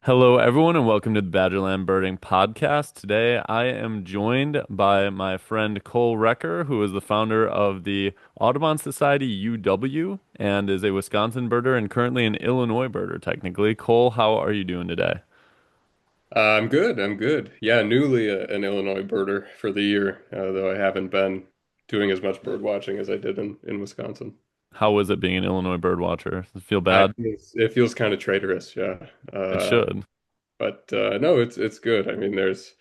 Hello, everyone, and welcome to the Badgerland Birding Podcast. Today, I am joined by my friend Cole Roecker, who is the founder of the Audubon Society UW and is a Wisconsin birder and currently an Illinois birder, technically. Cole, how are you doing today? I'm good. I'm good. Yeah, newly an Illinois birder for the year, though I haven't been doing as much bird watching as I did in Wisconsin. How is it being an Illinois bird watcher? Does it feel I bad? it feels kind of traitorous, yeah. It Uh, should. but no, it's good. I mean, there's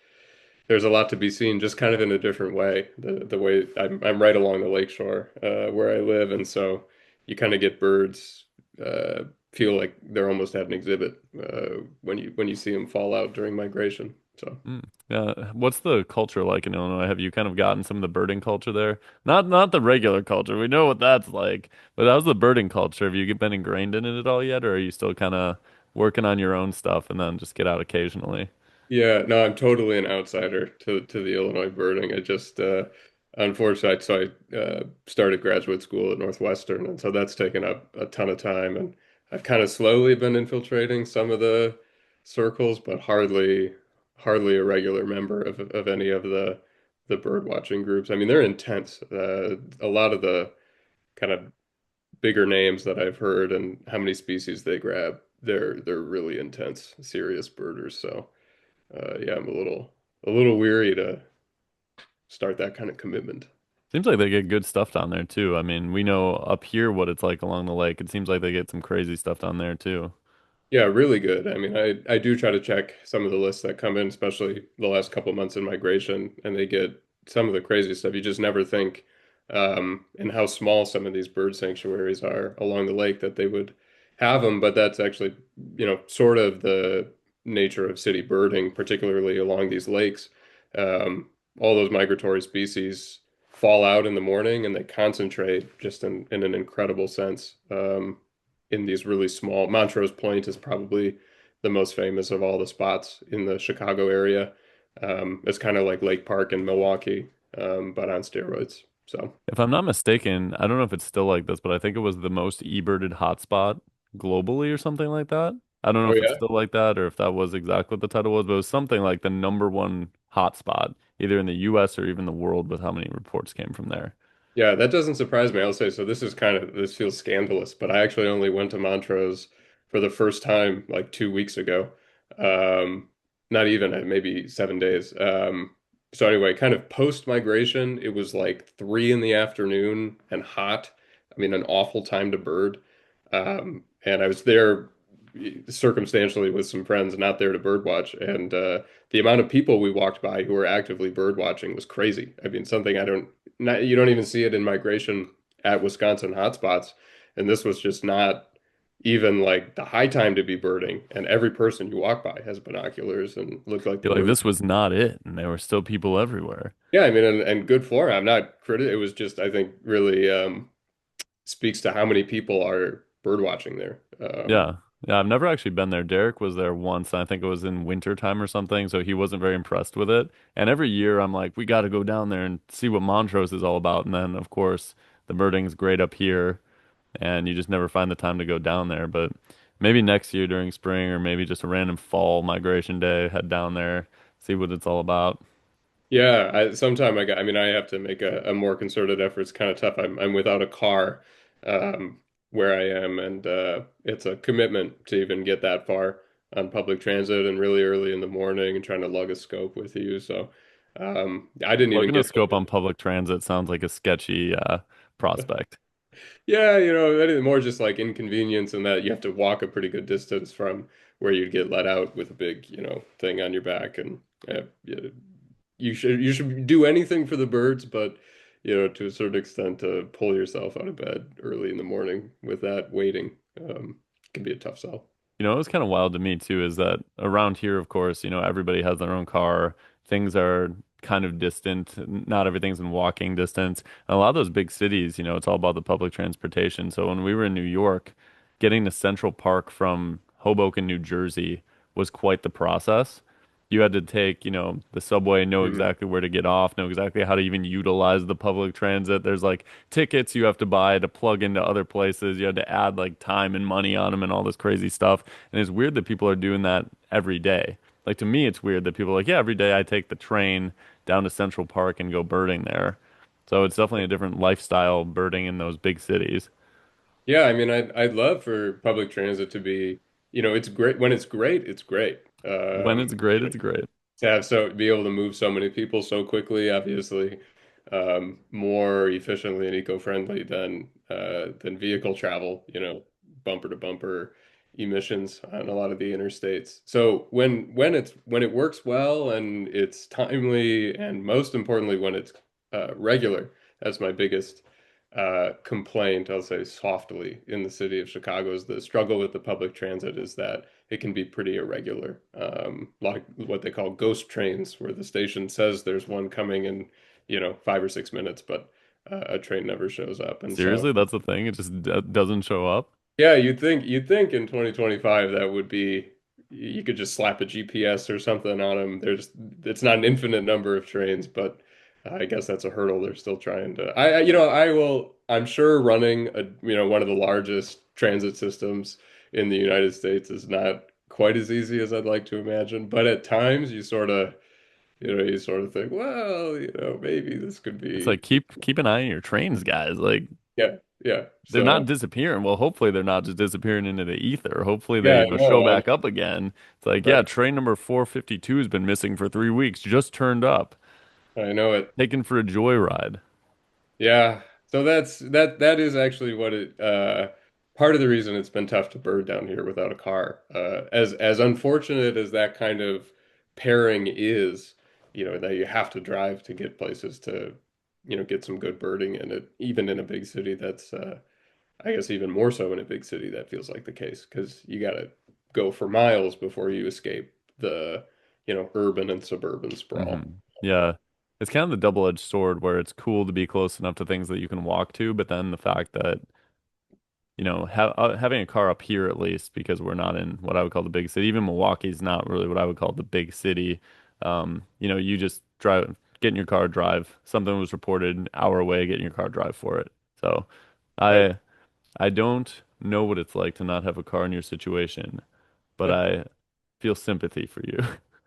a lot to be seen, just kind of in a different way. The way I'm right along the lake shore where I live, and so you kind of get birds feel like they're almost at an exhibit when you see them fall out during migration. So. Mm. Yeah. What's the culture like in Illinois? Have you kind of gotten some of the birding culture there? Not the regular culture. We know what that's like. But how's the birding culture? Have you been ingrained in it at all yet, or are you still kind of working on your own stuff and then just get out occasionally? Yeah, no, I'm totally an outsider to the Illinois birding. I just unfortunately, so I started graduate school at Northwestern, and so that's taken up a ton of time. And I've kind of slowly been infiltrating some of the circles, but hardly a regular member of any of the bird watching groups. I mean, they're intense. A lot of the kind of bigger names that I've heard and how many species they grab, they're really intense, serious birders. So. Yeah, I'm a little weary to start that kind of commitment. Seems like they get good stuff down there too. I mean, we know up here what it's like along the lake. It seems like they get some crazy stuff down there too. Yeah, really good. I mean, I do try to check some of the lists that come in, especially the last couple months in migration, and they get some of the crazy stuff. You just never think, and how small some of these bird sanctuaries are along the lake that they would have them. But that's actually, sort of the nature of city birding, particularly along these lakes. All those migratory species fall out in the morning and they concentrate just in an incredible sense. In these really small. Montrose Point is probably the most famous of all the spots in the Chicago area. It's kind of like Lake Park in Milwaukee, but on steroids. So, If I'm not mistaken, I don't know if it's still like this, but I think it was the most e-birded hotspot globally or something like that. I don't know oh if it's yeah, still like that or if that was exactly what the title was, but it was something like the number one hotspot, either in the US or even the world with how many reports came from there. yeah, that doesn't surprise me. I'll say so. This feels scandalous, but I actually only went to Montrose for the first time like 2 weeks ago. Um, Not even maybe 7 days. So anyway, kind of post migration, it was like 3 in the afternoon and hot. I mean, an awful time to bird. And I was there circumstantially with some friends, not there to bird watch, and the amount of people we walked by who were actively bird watching was crazy. I mean, something I don't not you don't even see it in migration at Wisconsin hotspots, and this was just not even like the high time to be birding. And every person you walk by has binoculars and looked like the Feel like bird. this was not it, and there were still people everywhere. Yeah, I mean, and good for it. I'm not critical. It was just I think really speaks to how many people are bird watching there. Yeah. Yeah, I've never actually been there. Derek was there once, and I think it was in winter time or something, so he wasn't very impressed with it. And every year I'm like, we got to go down there and see what Montrose is all about. And then, of course, the birding's great up here, and you just never find the time to go down there. But maybe next year during spring, or maybe just a random fall migration day, head down there, see what it's all about. Yeah, sometime I mean, I have to make a more concerted effort. It's kind of tough. I'm without a car where I am, and it's a commitment to even get that far on public transit and really early in the morning and trying to lug a scope with you. So I didn't even Lugging a get scope on public transit sounds like a sketchy prospect. yeah, anything more just like inconvenience and that you have to walk a pretty good distance from where you'd get let out with a big, thing on your back and yeah, you should do anything for the birds, but to a certain extent, to pull yourself out of bed early in the morning with that waiting can be a tough sell. It was kind of wild to me too, is that around here, of course, everybody has their own car. Things are kind of distant. Not everything's in walking distance. And a lot of those big cities, it's all about the public transportation. So when we were in New York, getting to Central Park from Hoboken, New Jersey was quite the process. you had to take, the subway, know Mhm. exactly where to get off, know exactly how to even utilize the public transit. There's like tickets you have to buy to plug into other places. You had to add like time and money on them and all this crazy stuff. And it's weird that people are doing that every day. Like to me, it's weird that people are like, yeah, every day I take the train down to Central Park and go birding there. So it's definitely a different lifestyle birding in those big cities. Yeah, I mean, I'd love for public transit to be, it's great when it's great, it's great. When it's great, it's great. To have be able to move so many people so quickly, obviously, more efficiently and eco-friendly than vehicle travel, bumper to bumper emissions on a lot of the interstates. So when it works well and it's timely and most importantly when it's regular, that's my biggest complaint, I'll say softly, in the city of Chicago is the struggle with the public transit is that it can be pretty irregular. Like what they call ghost trains, where the station says there's one coming in, 5 or 6 minutes, but a train never shows up. And so, Seriously, that's the thing. It just doesn't show up. yeah, you'd think in 2025 that would be you could just slap a GPS or something on them. It's not an infinite number of trains, but I guess that's a hurdle they're still trying to. I'm sure running one of the largest transit systems in the United States is not quite as easy as I'd like to imagine, but at times you sort of think, well, maybe this could It's be like keep an eye on your trains, guys. Like yeah, yeah. they're So not disappearing. Well, hopefully they're not just disappearing into the ether. Hopefully they, yeah, I show know. back up again. It's like, yeah, Right. train number 452 has been missing for 3 weeks, just turned up, I know it. taken for a joyride. Yeah. So that is actually what it part of the reason it's been tough to bird down here without a car. As unfortunate as that kind of pairing is, that you have to drive to get places to, get some good birding in it, even in a big city that's I guess even more so in a big city that feels like the case because you got to go for miles before you escape the, urban and suburban Hmm. sprawl. Yeah. It's kind of the double-edged sword where it's cool to be close enough to things that you can walk to, but then the fact that having a car up here at least because we're not in what I would call the big city. Even Milwaukee's not really what I would call the big city. You just get in your car, drive. Something was reported an hour away, get in your car, drive for it. So Right. I I don't know what it's like to not have a car in your situation, but I feel sympathy for you.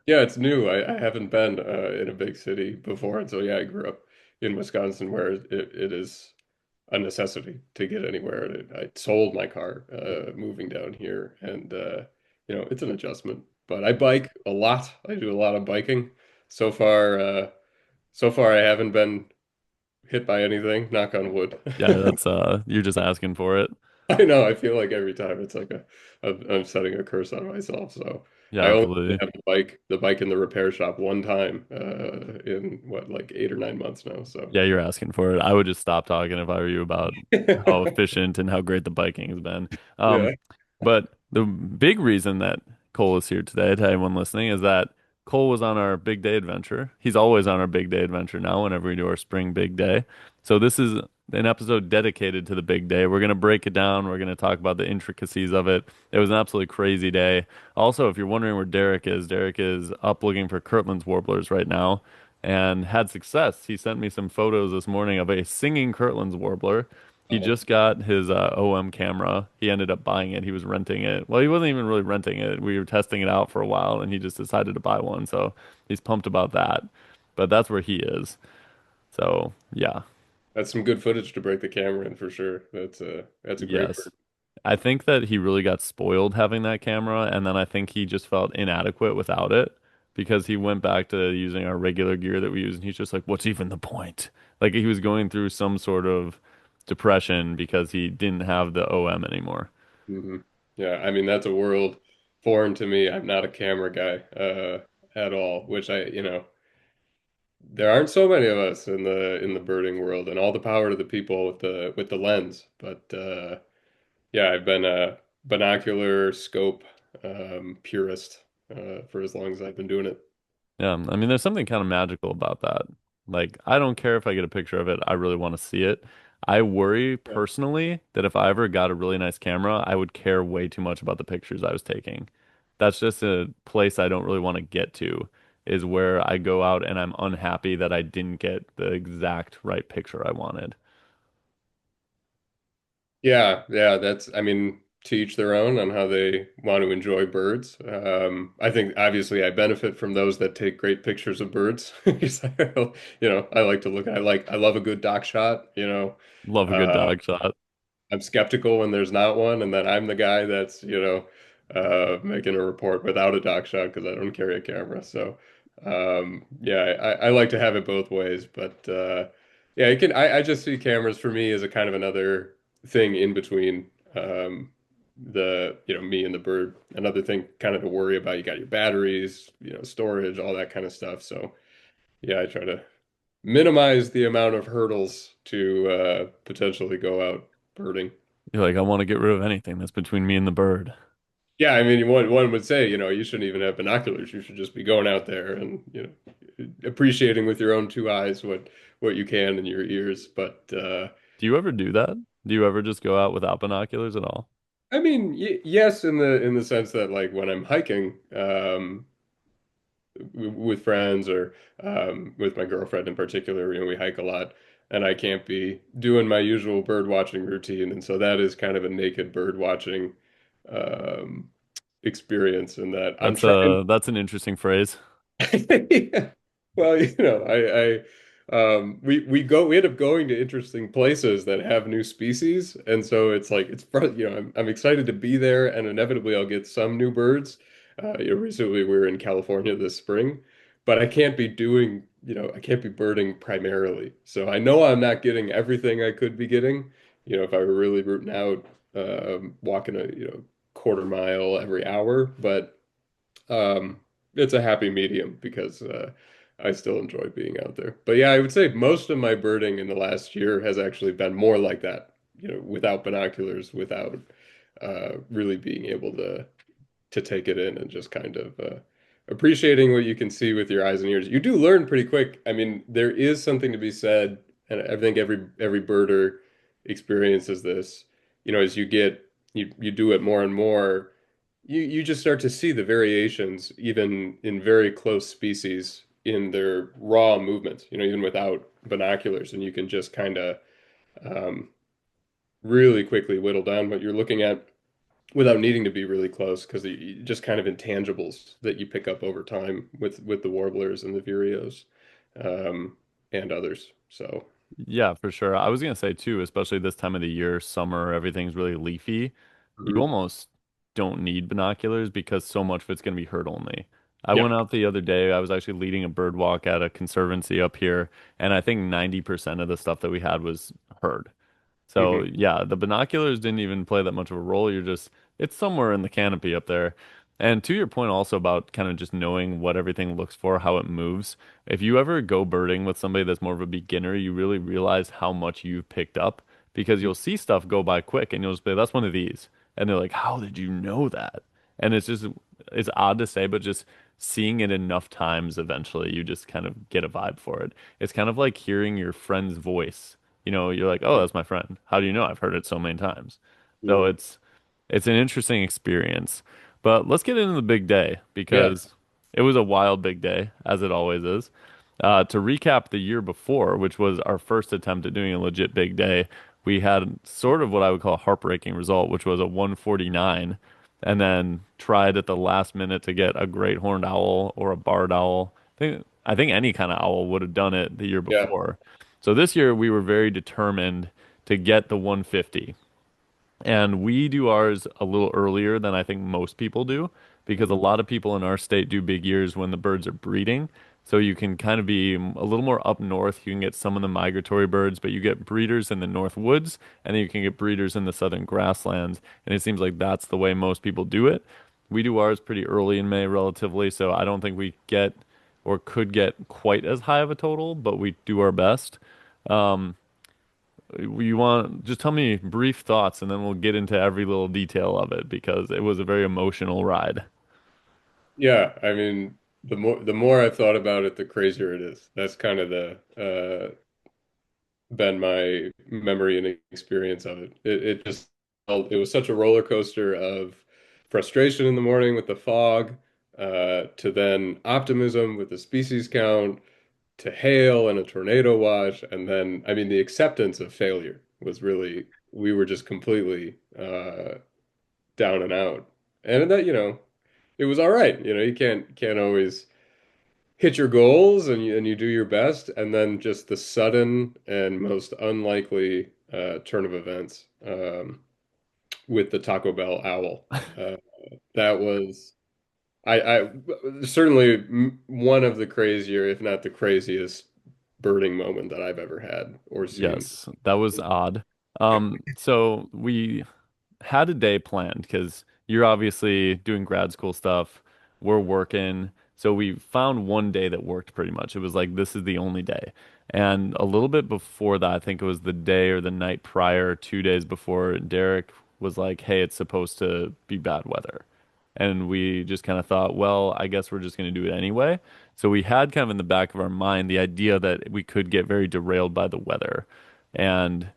Yeah, it's new. I haven't been in a big city before, and so yeah, I grew up in Wisconsin where it is a necessity to get anywhere. And I sold my car moving down here, and it's an adjustment. But I bike a lot. I do a lot of biking. So far, I haven't been hit by anything. Knock on wood. Yeah, that's you're just asking for it. I know. I feel like every time it's like I'm setting a curse on myself. So Yeah, I only absolutely. have the bike in the repair shop one time in what like 8 or 9 months now. So Yeah, you're asking for it. I would just stop talking if I were you about how efficient and how great the biking has been. yeah. But the big reason that Cole is here today, to anyone listening, is that Cole was on our big day adventure. He's always on our big day adventure now whenever we do our spring big day. So this is an episode dedicated to the big day. We're going to break it down. We're going to talk about the intricacies of it. It was an absolutely crazy day. Also, if you're wondering where Derek is up looking for Kirtland's warblers right now and had success. He sent me some photos this morning of a singing Kirtland's warbler. He Oh, just got his OM camera. He ended up buying it. He was renting it. Well, he wasn't even really renting it. We were testing it out for a while, and he just decided to buy one. So he's pumped about that. But that's where he is. So yeah, that's some good footage to break the camera in for sure. That's a great yes. bird. I think that he really got spoiled having that camera, and then I think he just felt inadequate without it because he went back to using our regular gear that we use, and he's just like, "What's even the point?" Like he was going through some sort of depression because he didn't have the OM anymore. Hmm. Yeah, I mean that's a world foreign to me. I'm not a camera guy at all, which there aren't so many of us in the birding world, and all the power to the people with the lens. But yeah, I've been a binocular scope purist for as long as I've been doing it. Yeah, I mean, there's something kind of magical about that. Like, I don't care if I get a picture of it. I really want to see it. I worry Yeah. personally that if I ever got a really nice camera, I would care way too much about the pictures I was taking. that's just a place I don't really want to get to, is where I go out and I'm unhappy that I didn't get the exact right picture I wanted. Yeah, yeah, that's, I mean, to each their own on how they want to enjoy birds. I think obviously I benefit from those that take great pictures of birds. Because I like to look, I love a good dock shot, Love a good Uh, dog shot. I'm skeptical when there's not one, and then I'm the guy that's, making a report without a dock shot because I don't carry a camera. So, yeah, I like to have it both ways, but yeah, I just see cameras for me as a kind of another thing in between me and the bird. Another thing kind of to worry about. You got your batteries, storage, all that kind of stuff. So, yeah, I try to minimize the amount of hurdles to potentially go out birding. You're like, I want to get rid of anything that's between me and the bird. Yeah, I mean, one would say, you shouldn't even have binoculars. You should just be going out there and, appreciating with your own two eyes what you can in your ears. But Do you ever do that? Do you ever just go out without binoculars at all? I mean, y yes, in the sense that like when I'm hiking with friends or with my girlfriend in particular, we hike a lot, and I can't be doing my usual bird watching routine, and so that is kind of a naked bird watching um, experience, in that I'm trying. That's an interesting phrase. Yeah. Well, we end up going to interesting places that have new species, and so it's like I'm excited to be there, and inevitably I'll get some new birds. Recently we were in California this spring, but I can't be birding primarily. So I know I'm not getting everything I could be getting. If I were really rooting out, walking a quarter mile every hour, but. Um, it's a happy medium because I still enjoy being out there. But yeah, I would say most of my birding in the last year has actually been more like that, without binoculars, without really being able to take it in and just kind of appreciating what you can see with your eyes and ears. You do learn pretty quick. I mean, there is something to be said, and I think every birder experiences this, as you do it more and more, you just start to see the variations even in very close species in their raw movements, even without binoculars, and you can just kind of um, really quickly whittle down what you're looking at without needing to be really close, because just kind of intangibles that you pick up over time with the warblers and the vireos, and others. So, Yeah, for sure. I was gonna say too, especially this time of the year, summer, everything's really leafy. You mhm. almost don't need binoculars because so much of it's gonna be herd only. I Yeah. went out the other day, I was actually leading a bird walk at a conservancy up here, and I think 90% of the stuff that we had was herd. So Hmm. yeah, the binoculars didn't even play that much of a role. It's somewhere in the canopy up there. And to your point also about kind of just knowing what everything looks for, how it moves. If you ever go birding with somebody that's more of a beginner, you really realize how much you've picked up because you'll see stuff go by quick and you'll just be, that's one of these. And they're like, how did you know that? And it's odd to say, but just seeing it enough times, eventually you just kind of get a vibe for it. It's kind of like hearing your friend's voice. You're like, oh, that's my friend. How do you know? I've heard it so many times. So Hmm. it's an interesting experience. But let's get into the big day Yeah. because it was a wild big day, as it always is. To recap the year before, which was our first attempt at doing a legit big day, we had sort of what I would call a heartbreaking result, which was a 149, and then tried at the last minute to get a great horned owl or a barred owl. I think any kind of owl would have done it the year Yeah. before. So this year we were very determined to get the 150. And we do ours a little earlier than I think most people do because a Mhm. lot of people in our state do big years when the birds are breeding. So you can kind of be a little more up north. You can get some of the migratory birds, but you get breeders in the north woods, and then you can get breeders in the southern grasslands. And it seems like that's the way most people do it. We do ours pretty early in May, relatively, so I don't think we get or could get quite as high of a total, but we do our best. Um, you want just tell me brief thoughts and then we'll get into every little detail of it because it was a very emotional ride. Yeah. I mean, the more I've thought about it, the crazier it is. That's kind of the been my memory and experience of it. It was such a roller coaster of frustration in the morning with the fog, to then optimism with the species count, to hail and a tornado watch, and then I mean the acceptance of failure was really we were just completely down and out. And that, it was all right. You can't always hit your goals and you do your best, and then just the sudden and most unlikely turn of events with the Taco Bell owl. Uh, that was I certainly one of the crazier, if not the craziest, birding moment that I've ever had or seen. Yes, that was odd. So we had a day planned because you're obviously doing grad school stuff. We're working. So we found one day that worked pretty much. It was like, this is the only day. And a little bit before that, I think it was the day or the night prior, 2 days before, Derek was like, hey, it's supposed to be bad weather. And we just kind of thought, well, I guess we're just going to do it anyway. So we had kind of in the back of our mind the idea that we could get very derailed by the weather. And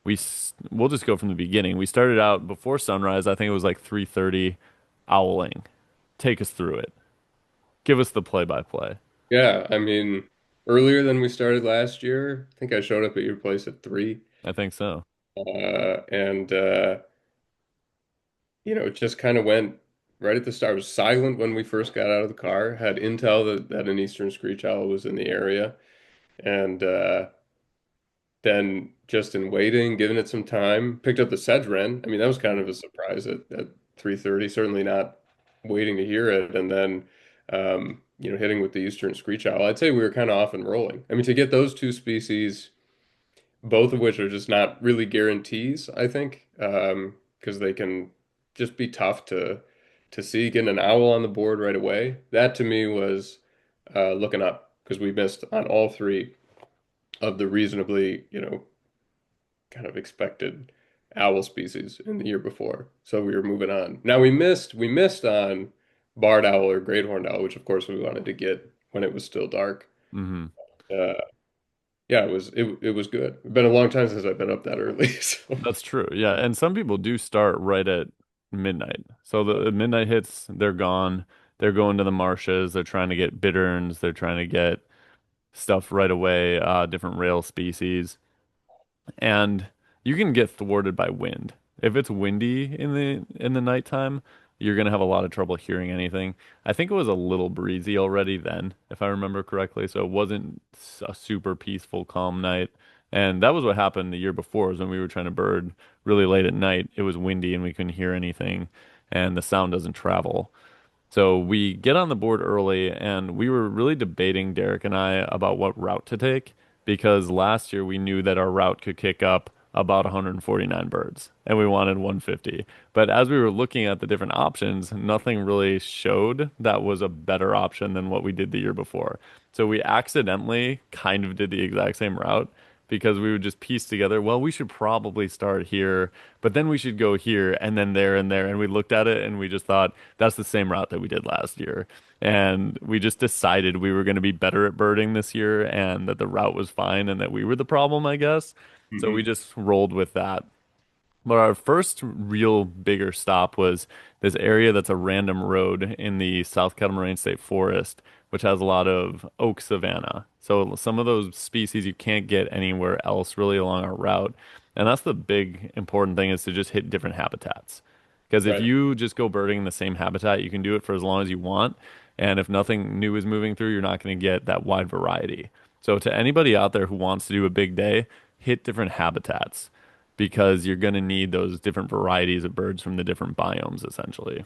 we'll just go from the beginning. We started out before sunrise. I think it was like 3:30 owling. Take us through it. Give us the play by play. Yeah, I mean, earlier than we started last year. I think I showed up at your place at 3. I think so. And it just kind of went right at the start. It was silent when we first got out of the car. Had intel that an eastern screech owl was in the area, and then just in waiting, giving it some time, picked up the sedge wren. I mean, that was kind of a surprise at 3:30. Certainly not waiting to hear it, and then hitting with the eastern screech owl. I'd say we were kind of off and rolling. I mean, to get those two species, both of which are just not really guarantees, I think, because they can just be tough to see. Getting an owl on the board right away, that to me was looking up because we missed on all three of the reasonably, kind of expected owl species in the year before. So we were moving on. Now we missed on barred owl or great horned owl, which of course we wanted to get when it was still dark. Hmm. Uh, yeah, it was good. It's been a long time since I've been up that early. So That's true. Yeah, and some people do start right at midnight. So the midnight hits, they're gone. They're going to the marshes. They're trying to get bitterns. They're trying to get stuff right away, different rail species. And you can get thwarted by wind. If it's windy in the nighttime, you're gonna have a lot of trouble hearing anything. I think it was a little breezy already then, if I remember correctly, so it wasn't a super peaceful, calm night. And that was what happened the year before, is when we were trying to bird really late at night. It was windy and we couldn't hear anything, and the sound doesn't travel. So we get on the board early, and we were really debating, Derek and I, about what route to take because last year we knew that our route could kick up about 149 birds and we wanted 150. But as we were looking at the different options, nothing really showed that was a better option than what we did the year before. So we accidentally kind of did the exact same route because we would just piece together, well, we should probably start here, but then we should go here and then there and there. And we looked at it and we just thought that's the same route that we did last year. And we just decided we were going to be better at birding this year and that the route was fine and that we were the problem, I guess. So we Mhm. just rolled with that. But our first real bigger stop was this area that's a random road in the South Catamaran State Forest, which has a lot of oak savanna. So some of those species you can't get anywhere else really along our route. And that's the big important thing is to just hit different habitats. Because if Right. you just go birding in the same habitat, you can do it for as long as you want. And if nothing new is moving through, you're not going to get that wide variety. So to anybody out there who wants to do a big day, hit different habitats because you're going to need those different varieties of birds from the different biomes, essentially.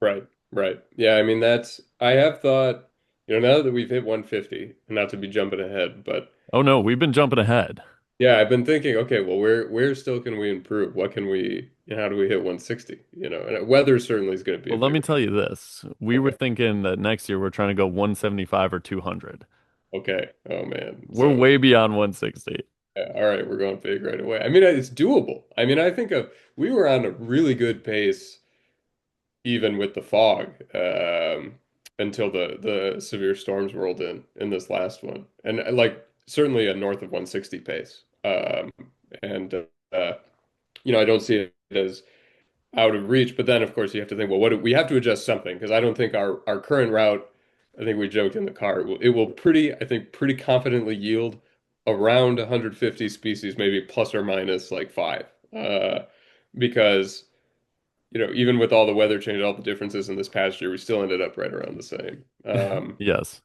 Right. Right. Yeah, I mean I have thought, now that we've hit 150, not to be jumping ahead, but Oh no, we've been jumping ahead. yeah, I've been thinking, okay, well, where still can we improve? What can we, how do we hit 160? And weather certainly is going to be a Well, let me bigger. tell you this. We were Okay. thinking that next year we're trying to go 175 or 200. Okay. Oh man. We're So, way beyond 160. yeah, all right, we're going big right away. I mean, it's doable. I mean, I think we were on a really good pace even with the fog, until the severe storms rolled in this last one, and like certainly a north of 160 pace. And I don't see it as out of reach. But then, of course, you have to think, well, we have to adjust something because I don't think our current route. I think we joked in the car. It will pretty, I think, pretty confidently yield around 150 species, maybe plus or minus like five. Because even with all the weather change, all the differences in this past year, we still ended up right around the same. Yes.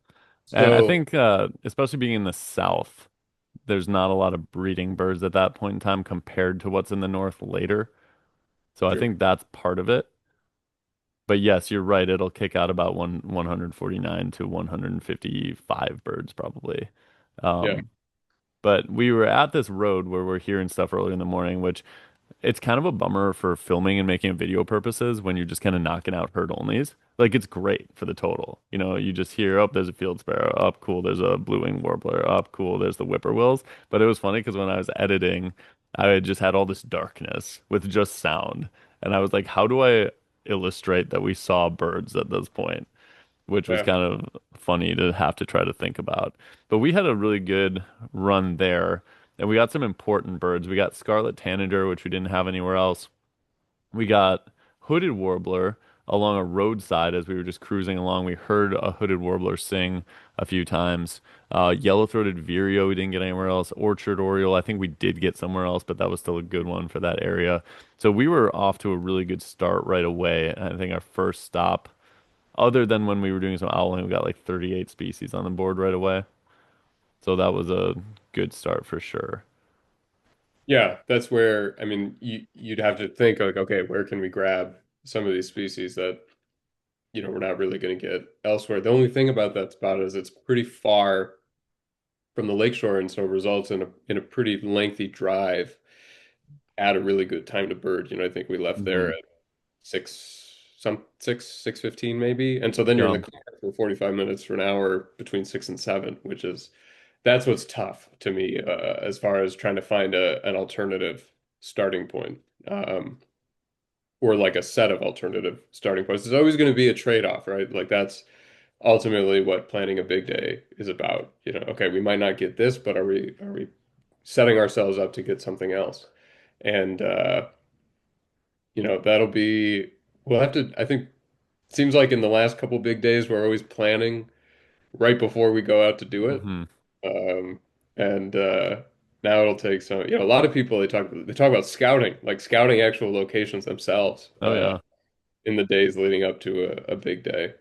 And I So think, especially being in the South, there's not a lot of breeding birds at that point in time compared to what's in the North later. So I true. think that's part of it. But yes, you're right. It'll kick out about 149 to 155 birds probably. Yeah. Um, but we were at this road where we're hearing stuff early in the morning, which it's kind of a bummer for filming and making video purposes when you're just kind of knocking out herd onlys. Like it's great for the total. You just hear, oh, there's a field sparrow. Oh, cool, there's a blue-winged warbler. Oh, cool, there's the whippoorwills. But it was funny because when I was editing, I had just had all this darkness with just sound. And I was like, how do I illustrate that we saw birds at this point? Which was Yeah. kind of funny to have to try to think about. But we had a really good run there, and we got some important birds. We got scarlet tanager, which we didn't have anywhere else. We got hooded warbler along a roadside as we were just cruising along. We heard a hooded warbler sing a few times. Yellow-throated vireo we didn't get anywhere else. Orchard oriole I think we did get somewhere else, but that was still a good one for that area. So we were off to a really good start right away. I think our first stop, other than when we were doing some owling, we got like 38 species on the board right away. So that was a good start for sure. Yeah, that's where I mean you'd have to think like, okay, where can we grab some of these species that we're not really going to get elsewhere. The only thing about that spot is it's pretty far from the lakeshore, and so results in a pretty lengthy drive at a really good time to bird. I think we left there Hmm. at 6:15 maybe, and so then you're in the Yeah. car for 45 minutes for an hour between 6 and 7, that's what's tough to me as far as trying to find an alternative starting point. Or like a set of alternative starting points. There's always going to be a trade-off, right? Like that's ultimately what planning a big day is about. Okay, we might not get this, but are we setting ourselves up to get something else? And that'll be we'll have to I think seems like in the last couple big days we're always planning right before we go out to do it. Hmm. Um and now it'll take some, a lot of people they talk about scouting, like scouting actual locations themselves Oh yeah. in the days leading up to a big day.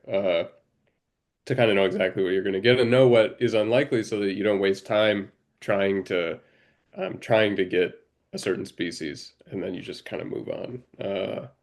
To kind of know exactly what you're going to get and know what is unlikely so that you don't waste time trying to trying to get a certain species and then you just kind of move on.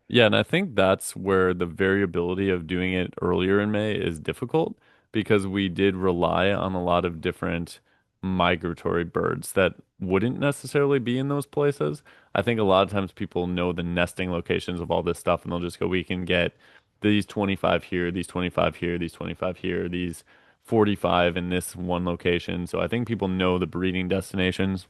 Yeah, and I think that's where the variability of doing it earlier in May is difficult because we did rely on a lot of different migratory birds that wouldn't necessarily be in those places. I think a lot of times people know the nesting locations of all this stuff and they'll just go, we can get these 25 here, these 25 here, these 25 here, these 45 in this one location. So I think people know the breeding destinations.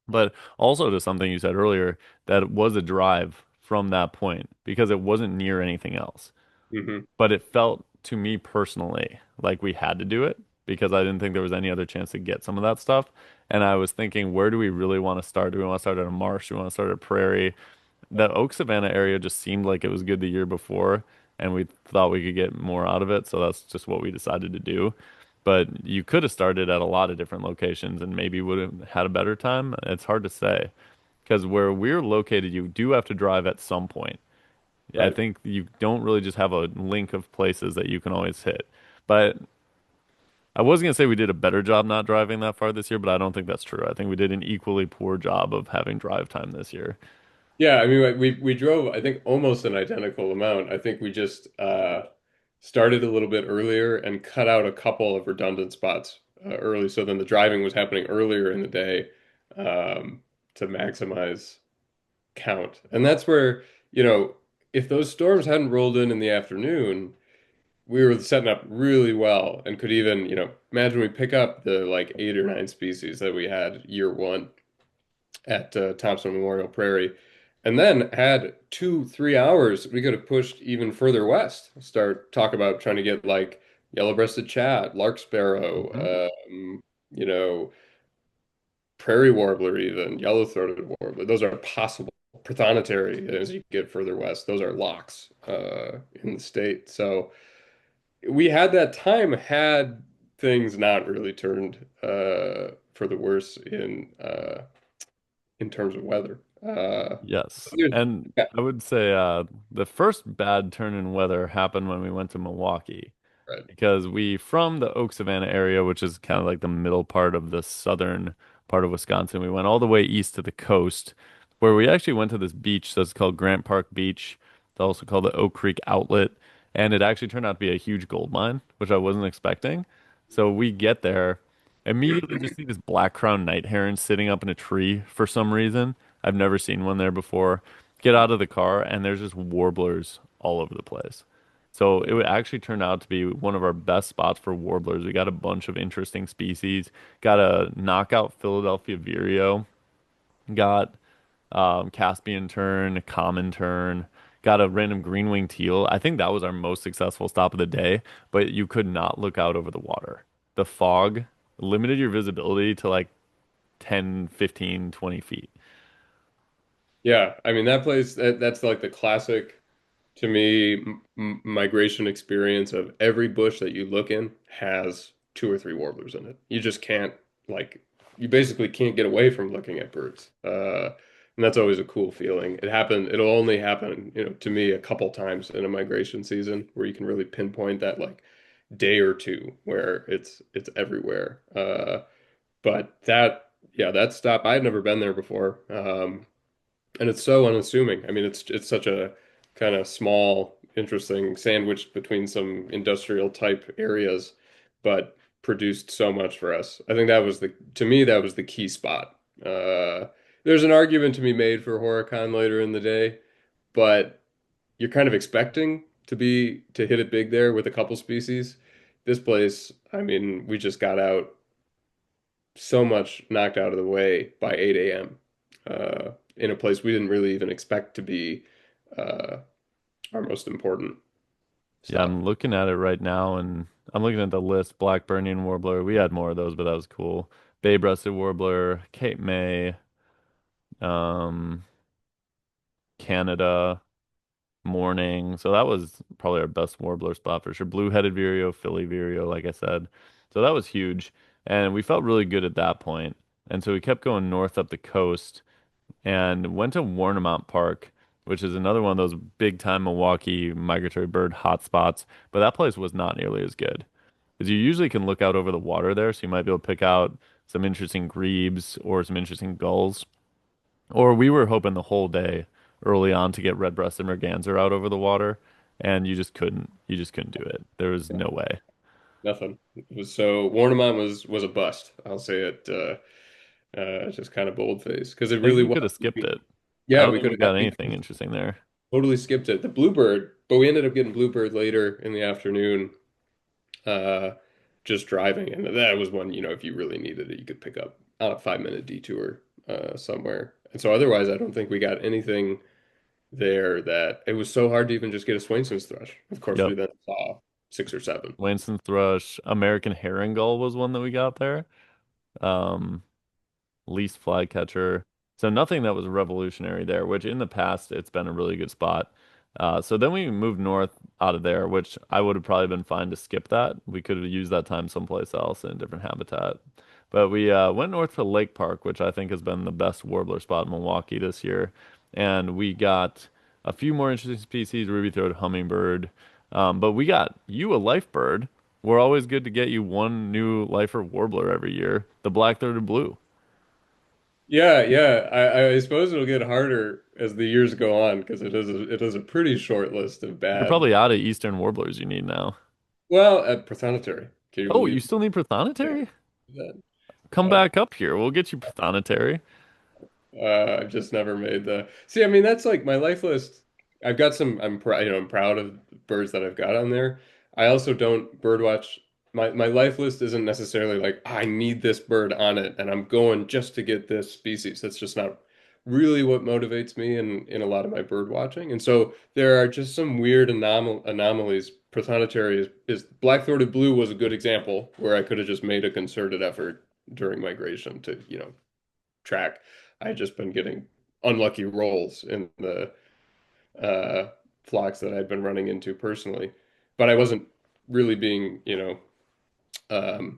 But also to something you said earlier, that was a drive from that point because it wasn't near anything else. hmm But it felt to me personally like we had to do it because I didn't think there was any other chance to get some of that stuff. And I was thinking, where do we really want to start? Do we want to start at a marsh? Do we want to start at a prairie? The Oak Savannah area just seemed like it was good the year before, and we thought we could get more out of it. So that's just what we decided to do. But you could have started at a lot of different locations and maybe would have had a better time. It's hard to say because where we're located, you do have to drive at some point. I Right. think you don't really just have a link of places that you can always hit. But I was gonna say we did a better job not driving that far this year, but I don't think that's true. I think we did an equally poor job of having drive time this year. Yeah, I mean, we drove, I think, almost an identical amount. I think we just started a little bit earlier and cut out a couple of redundant spots early, so then the driving was happening earlier in the day um, to maximize count. And that's where, you know, if those storms hadn't rolled in the afternoon, we were setting up really well and could even, imagine we pick up the like 8 or 9 species that we had year one at Thompson Memorial Prairie, and then had 2, 3 hours. We could have pushed even further west. Start talk about trying to get like yellow-breasted chat, lark Hmm. sparrow, you know, prairie warbler, even yellow-throated warbler. Those are possible. prothonotary as you get further west. Those are locks in the state. So we had that time had things not really turned for the worse in terms of weather. Yes. Dude, And yeah, I would say the first bad turn in weather happened when we went to Milwaukee. right. Because we from the Oak Savannah area, which is kind of like the middle part of the southern part of Wisconsin, we went all the way east to the coast, where we actually went to this beach that's called Grant Park Beach. It's also called the Oak Creek Outlet, and it actually turned out to be a huge gold mine, which I wasn't expecting. So we get there, immediately just see this black crowned night heron sitting up in a tree for some reason. I've never seen one there before. Get out of the car, and there's just warblers all over the place. So it would actually turn out to be one of our best spots for warblers. We got a bunch of interesting species. Got a knockout Philadelphia vireo. Got Caspian tern, common tern. Got a random green wing teal. I think that was our most successful stop of the day, but you could not look out over the water. The fog limited your visibility to like 10, 15, 20 feet. Yeah, I mean that place that's like the classic to me migration experience of every bush that you look in has two or three warblers in it. You just can't like you basically can't get away from looking at birds. And that's always a cool feeling. It'll only happen, to me a couple times in a migration season where you can really pinpoint that like day or two where it's everywhere. But yeah, that stop, I had never been there before. And it's so unassuming. I mean, it's such a kind of small, interesting sandwich between some industrial type areas, but produced so much for us. I think to me, that was the key spot. There's an argument to be made for Horicon later in the day, but you're kind of expecting to hit it big there with a couple species. This place, I mean, we just got out so much knocked out of the way by 8 a.m. In a place we didn't really even expect to be uh, our most important Yeah, stop. I'm looking at it right now, and I'm looking at the list. Black-Burnian warbler. We had more of those, but that was cool. Bay-breasted warbler, Cape May, um, Canada, Morning. So that was probably our best warbler spot for sure. Blue-headed vireo, Philly vireo, like I said. So that was huge, and we felt really good at that point. And so we kept going north up the coast and went to Warnemount Park, which is another one of those big-time Milwaukee migratory bird hotspots. But that place was not nearly as good. Because you usually can look out over the water there, so you might be able to pick out some interesting grebes or some interesting gulls. Or we were hoping the whole day early on to get red-breasted merganser out over the water, and you just couldn't. You just couldn't do it. There was no way. Nothing. It was so Warnemont was a bust. I'll say it just kind of bold-faced because it I think really we was. could have skipped it. I Yeah, don't think we got we could anything have interesting there. totally skipped it. The Bluebird, but we ended up getting Bluebird later in the afternoon, uh, just driving, and that was one, if you really needed it, you could pick up on a 5-minute detour somewhere. And so otherwise, I don't think we got anything there that it was so hard to even just get a Swainson's thrush. Of course, we Yep. then saw six or seven. Lansing thrush, American herring gull was one that we got there. Um, least flycatcher. So nothing that was revolutionary there, which in the past it's been a really good spot. So then we moved north out of there, which I would have probably been fine to skip that. We could have used that time someplace else in a different habitat. But we went north to Lake Park, which I think has been the best warbler spot in Milwaukee this year. And we got a few more interesting species, ruby-throated hummingbird. But we got you a life bird. We're always good to get you one new lifer warbler every year, the black-throated blue. Yeah, yeah. I suppose it'll get harder as the years go on because it is a pretty short list of You're bad. probably out of Eastern warblers you need now. Well, at Prothonotary, can you Oh, you believe still need Prothonotary? that? Come Uh, back up here. We'll get you Prothonotary. I've just never made the. See, I mean, that's like my life list. I've got some. I'm proud of birds that I've got on there. I also don't birdwatch. My life list isn't necessarily like I need this bird on it, and I'm going just to get this species. That's just not really what motivates me in a lot of my bird watching. And so there are just some weird anomalies. Prothonotary is black-throated blue was a good example where I could have just made a concerted effort during migration to track. I had just been getting unlucky rolls in the uh, flocks that I'd been running into personally. But I wasn't really being,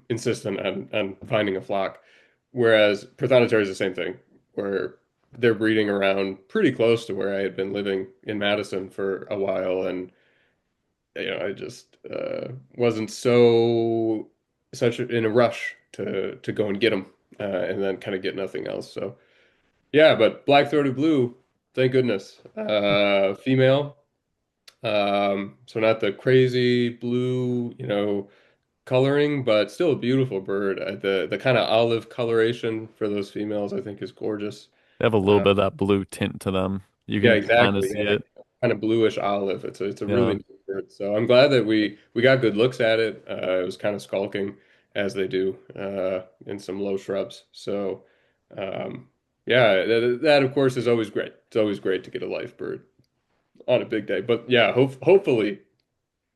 insistent on finding a flock. Whereas Prothonotary is the same thing, where they're breeding around pretty close to where I had been living in Madison for a while, and I just wasn't such in a rush to go and get them, and then kind of get nothing else. So yeah, but black-throated blue, thank goodness, female. So not the crazy blue, coloring, but still a beautiful bird. The kind of olive coloration for those females, I think, is gorgeous. They have a little Uh, bit of that blue tint to them. You yeah, can kind of exactly. see Yeah, it. kind of bluish olive. It's a really Yeah. neat bird. So I'm glad that we got good looks at it. It was kind of skulking as they do in some low shrubs. So um, yeah, that of course is always great. It's always great to get a live bird on a big day. But yeah, hopefully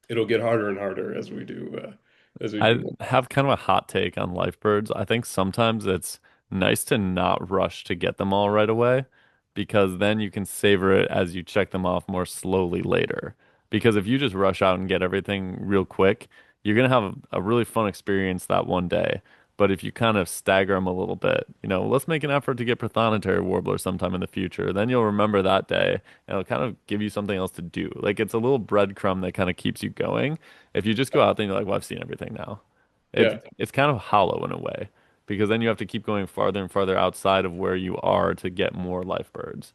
it'll get harder and harder as we I do more. have kind of a hot take on life birds. I think sometimes it's nice to not rush to get them all right away because then you can savor it as you check them off more slowly later. Because if you just rush out and get everything real quick, you're gonna have a really fun experience that one day. But if you kind of stagger them a little bit, let's make an effort to get Prothonotary warbler sometime in the future. Then you'll remember that day and it'll kind of give you something else to do. Like it's a little breadcrumb that kind of keeps you going. If you just go out there and you're like, well, I've seen everything now. Yeah. It's kind of hollow in a way because then you have to keep going farther and farther outside of where you are to get more life birds.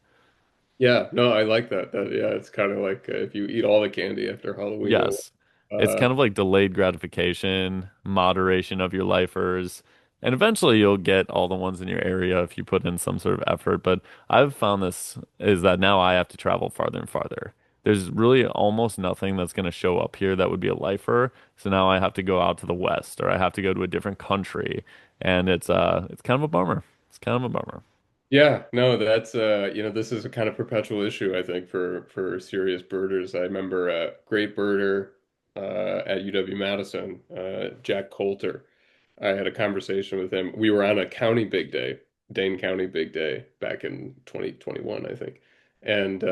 Yeah, no, I like that. Yeah, it's kind of like if you eat all the candy after Halloween or Yes. It's uh kind of like delayed gratification, moderation of your lifers, and eventually you'll get all the ones in your area if you put in some sort of effort. But I've found this is that now I have to travel farther and farther. There's really almost nothing that's going to show up here that would be a lifer. So now I have to go out to the west or I have to go to a different country, and it's kind of a bummer. It's kind of a bummer. yeah, no, that's this is a kind of perpetual issue I think for serious birders. I remember a great birder at UW-Madison, Jack Coulter. I had a conversation with him. We were on a county big day, Dane County big day back in 2021, I think. And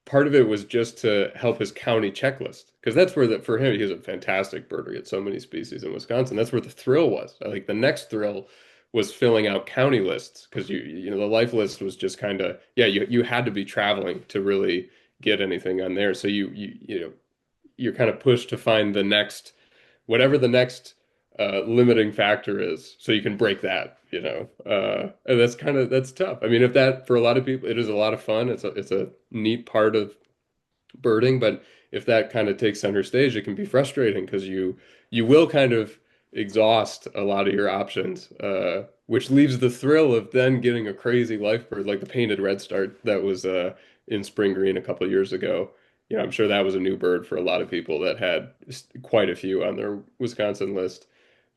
part of it was just to help his county checklist because that's where for him he's a fantastic birder. He had so many species in Wisconsin. That's where the thrill was. I think the next thrill was filling out county lists because the life list was just kind of yeah you had to be traveling to really get anything on there. So you're kind of pushed to find the next whatever the next limiting factor is so you can break that, and that's tough. I mean, if that for a lot of people it is a lot of fun. It's a neat part of birding, but if that kind of takes center stage, it can be frustrating because you will kind of exhaust a lot of your options, which leaves the thrill of then getting a crazy life bird like the painted redstart that was in Spring Green a couple of years ago. I'm sure that was a new bird for a lot of people that had quite a few on their Wisconsin list.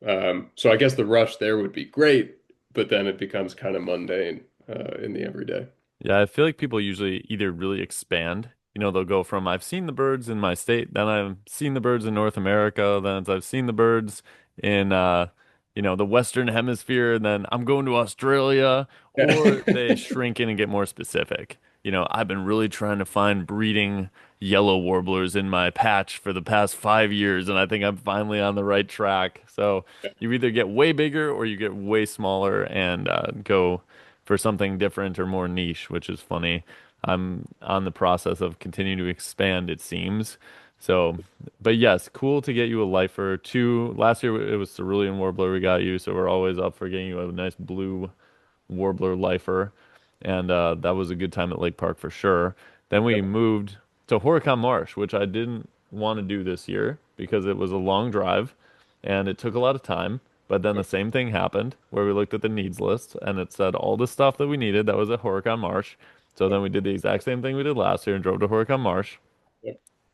So I guess the rush there would be great, but then it becomes kind of mundane in the everyday. Yeah, I feel like people usually either really expand, they'll go from I've seen the birds in my state, then I've seen the birds in North America, then I've seen the birds in the Western Hemisphere, and then I'm going to Australia, or Yeah. they shrink in and get more specific. I've been really trying to find breeding yellow warblers in my patch for the past 5 years, and I think I'm finally on the right track. So you either get way bigger or you get way smaller and go for something different or more niche, which is funny. I'm on the process of continuing to expand, it seems. So, but yes, cool to get you a lifer. Two, last year it was Cerulean Warbler we got you, so we're always up for getting you a nice blue Warbler lifer. And that was a good time at Lake Park for sure. Then we moved to Horicon Marsh, which I didn't want to do this year because it was a long drive and it took a lot of time. But then the same thing happened where we looked at the needs list and it said all the stuff that we needed that was at Horicon Marsh. So then we did the exact same thing we did last year and drove to Horicon Marsh.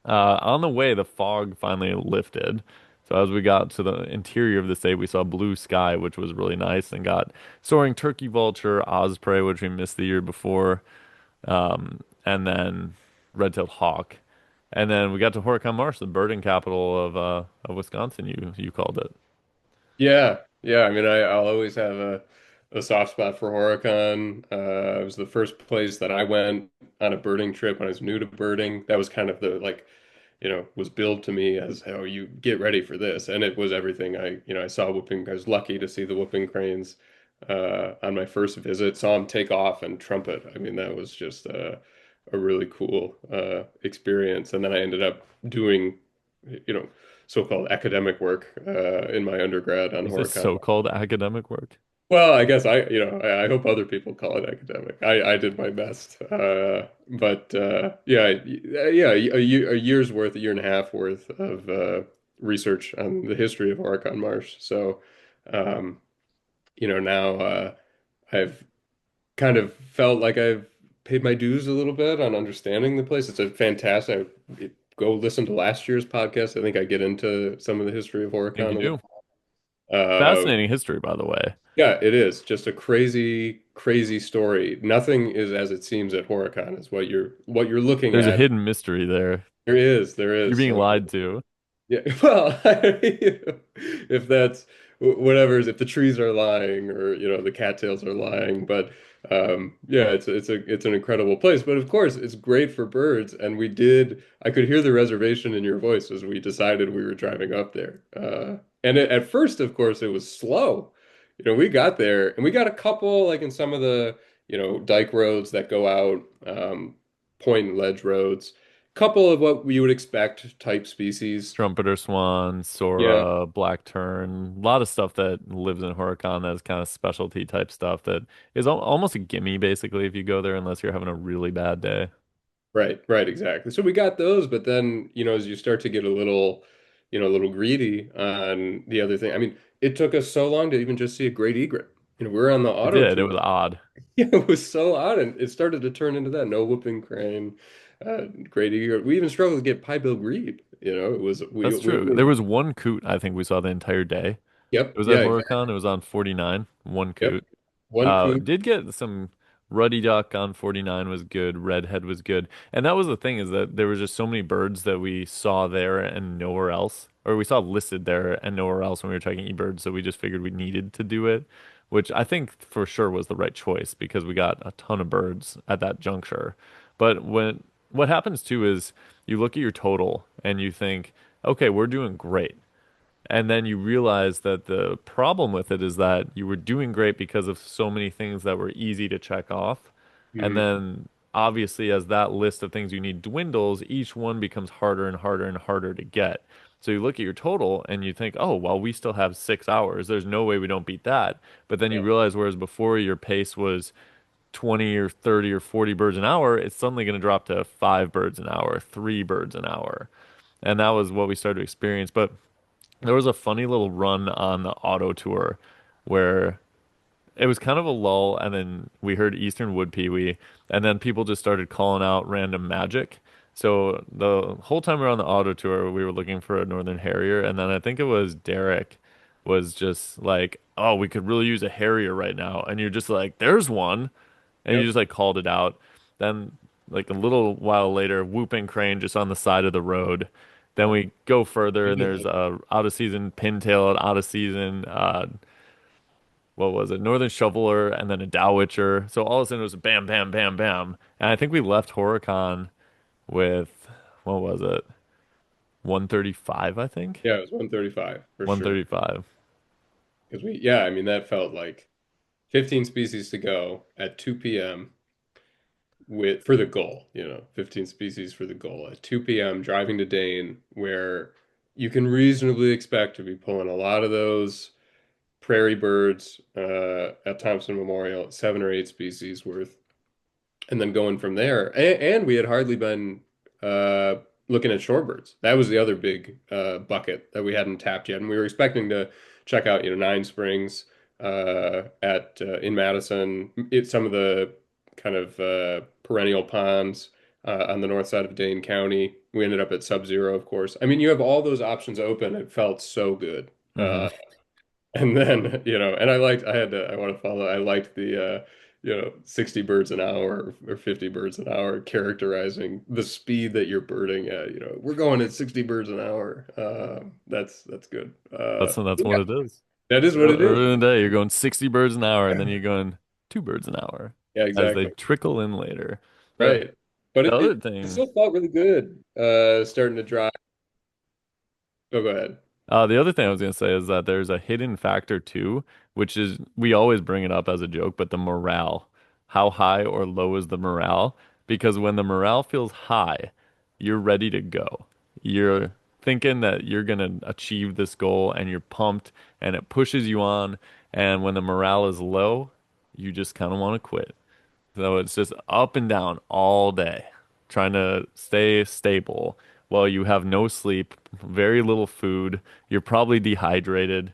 On the way, the fog finally lifted. So as we got to the interior of the state, we saw blue sky, which was really nice, and got soaring turkey vulture, osprey, which we missed the year before, and then red-tailed hawk. And then we got to Horicon Marsh, the birding capital of Wisconsin. You called it. Yeah, yeah. I mean, I'll always have a soft spot for Horicon. It was the first place that I went on a birding trip when I was new to birding. That was kind of the like, was billed to me as how you get ready for this, and it was everything. I saw whooping. I was lucky to see the whooping cranes on my first visit. Saw them take off and trumpet. I mean, that was just a really cool experience. And then I ended up doing, you know, so-called academic work in my undergrad on Is this Horicon. so-called academic work? Well, I guess I hope other people call it academic. I did my best, but yeah, a year's worth, a year and a half worth of research on the history of Horicon Marsh. So, um, now I've kind of felt like I've paid my dues a little bit on understanding the place. It's a fantastic. Go listen to last year's podcast. I think I get into some of the history of I think Horicon you a little. do. Uh, Fascinating history, by the way. Yeah, it is just a crazy, crazy story. Nothing is as it seems at Horicon is what you're looking There's a at. hidden mystery there. There You're is. being So lied to. yeah, well, if that's whatever, if the trees are lying or the cattails are lying, but yeah, it's an incredible place. But of course, it's great for birds, and I could hear the reservation in your voice as we decided we were driving up there. At first, of course, it was slow. We got there and we got a couple like in some of the dike roads that go out, point and ledge roads, couple of what we would expect type species. Trumpeter swan, Yeah, Sora, black tern, a lot of stuff that lives in Horicon that's kind of specialty type stuff that is almost a gimme basically if you go there unless you're having a really bad day. right, right, exactly. So we got those, but then, as you start to get a little greedy on the other thing. I mean, it took us so long to even just see a great egret. We were on the It auto did. It tour. was odd. Yeah, it was so odd, and it started to turn into that. No whooping crane, great egret. We even struggled to get piebald grebe. It was That's we true. were, There was one coot I think we saw the entire day. It yep, was at yeah, exactly. Horicon. It was on 49, one Yep. coot. One coot. Did get some ruddy duck on 49 was good. Redhead was good. And that was the thing is that there was just so many birds that we saw there and nowhere else, or we saw listed there and nowhere else when we were checking eBirds. So we just figured we needed to do it, which I think for sure was the right choice because we got a ton of birds at that juncture. But what happens too is you look at your total and you think, okay, we're doing great. And then you realize that the problem with it is that you were doing great because of so many things that were easy to check off. And Mhm. then obviously, as that list of things you need dwindles, each one becomes harder and harder and harder to get. So you look at your total and you think, oh, well, we still have 6 hours. There's no way we don't beat that. But then you Yeah. realize, whereas before your pace was 20 or 30 or 40 birds an hour, it's suddenly going to drop to 5 birds an hour, 3 birds an hour. And that was what we started to experience. But there was a funny little run on the auto tour where it was kind of a lull, and then we heard Eastern Wood Pewee, and then people just started calling out random magic. So the whole time we were on the auto tour, we were looking for a Northern Harrier, and then I think it was Derek was just like, "Oh, we could really use a Harrier right now," and you're just like, "There's one," and you Yep. just like called it out. Then like a little while later, whooping crane just on the side of the road. Then we go further, and there's a out of season pintail, an out of season what was it? Northern Shoveler and then a Dowitcher. So all of a sudden it was bam, bam, bam, bam. And I think we left Horicon with what was it? 135, I think. Yeah, it was 135 for sure. 135. Because yeah, I mean, that felt like 15 species to go at 2 p.m. For the goal, 15 species for the goal at 2 p.m. driving to Dane, where you can reasonably expect to be pulling a lot of those prairie birds at Thompson Memorial, 7 or 8 species worth, and then going from there. And we had hardly been uh, looking at shorebirds. That was the other big bucket that we hadn't tapped yet, and we were expecting to check out, Nine Springs at in Madison, some of the kind of perennial ponds on the north side of Dane County. We ended up at Sub-Zero, of course. I mean, you have all those options open. It felt so good. Hmm. And then, and I want to follow, I liked the, 60 birds an hour or 50 birds an hour, characterizing the speed that you're birding at. We're going at 60 birds an hour. That's good. That's what it is. That is what it is. Early in the day, you're going 60 birds an hour, and then you're going 2 birds an hour Yeah, as they exactly. trickle in later. The Right. But the other it thing, still felt really good. Starting to dry. Oh, go ahead. the other thing I was gonna say is that there's a hidden factor too, which is we always bring it up as a joke, but the morale. How high or low is the morale? Because when the morale feels high, you're ready to go. You're thinking that you're gonna achieve this goal and you're pumped and it pushes you on. And when the morale is low, you just kind of want to quit. So it's just up and down all day, trying to stay stable while you have no sleep, very little food. You're probably dehydrated.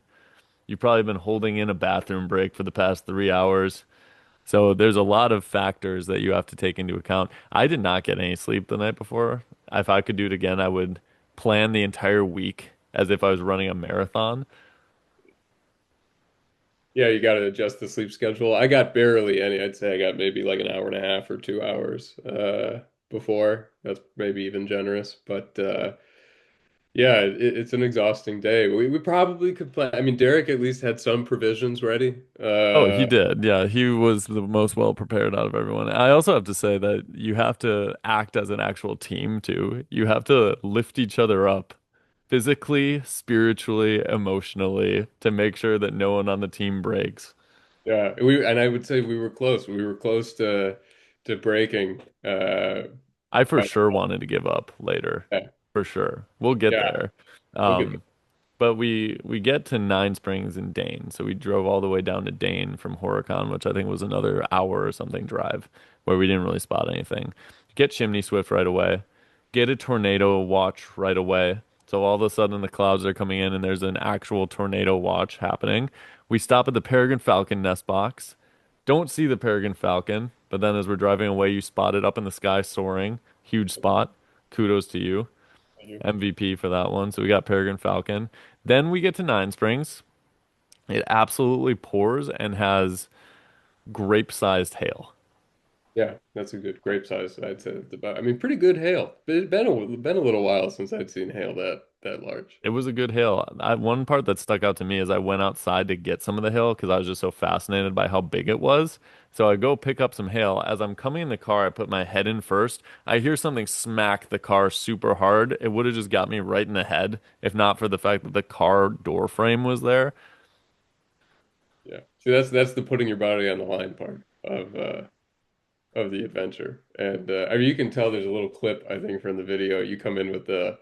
You've probably been holding in a bathroom break for the past 3 hours. So there's a lot of factors that you have to take into account. I did not get any sleep the night before. If I could do it again, I would plan the entire week as if I was running a marathon. Yeah, you got to adjust the sleep schedule. I got barely any. I'd say I got maybe like an hour and a half or 2 hours before. That's maybe even generous. But yeah, it's an exhausting day. We probably could plan. I mean, Derek at least had some provisions ready. Oh, he did. Yeah, he was the most well prepared out of everyone. I also have to say that you have to act as an actual team too. You have to lift each other up physically, spiritually, emotionally to make sure that no one on the team breaks. Yeah, we and I would say we were close. We were close to breaking. I for But, sure wanted to give up later. yeah, For sure. We'll get yeah, there. we'll get there. Um, But we get to Nine Springs in Dane, so we drove all the way down to Dane from Horicon, which I think was another hour or something drive, where we didn't really spot anything. Get Chimney Swift right away, get a tornado watch right away. So all of a sudden the clouds are coming in and there's an actual tornado watch happening. We stop at the Peregrine Falcon nest box. Don't see the Peregrine Falcon, but then as we're driving away, you spot it up in the sky soaring. Huge spot. Kudos to you. MVP for that one. So we got Peregrine Falcon. Then we get to Nine Springs. It absolutely pours and has grape-sized hail. Yeah, that's a good grape size. I'd say it's about. I mean, pretty good hail. But it's been a little while since I'd seen hail that large. It was a good hail. One part that stuck out to me is I went outside to get some of the hail because I was just so fascinated by how big it was. So I go pick up some hail. As I'm coming in the car, I put my head in first. I hear something smack the car super hard. It would have just got me right in the head if not for the fact that the car door frame was there. Yeah. See, that's the putting your body on the line part of the adventure. And I mean, you can tell there's a little clip I think from the video. You come in with the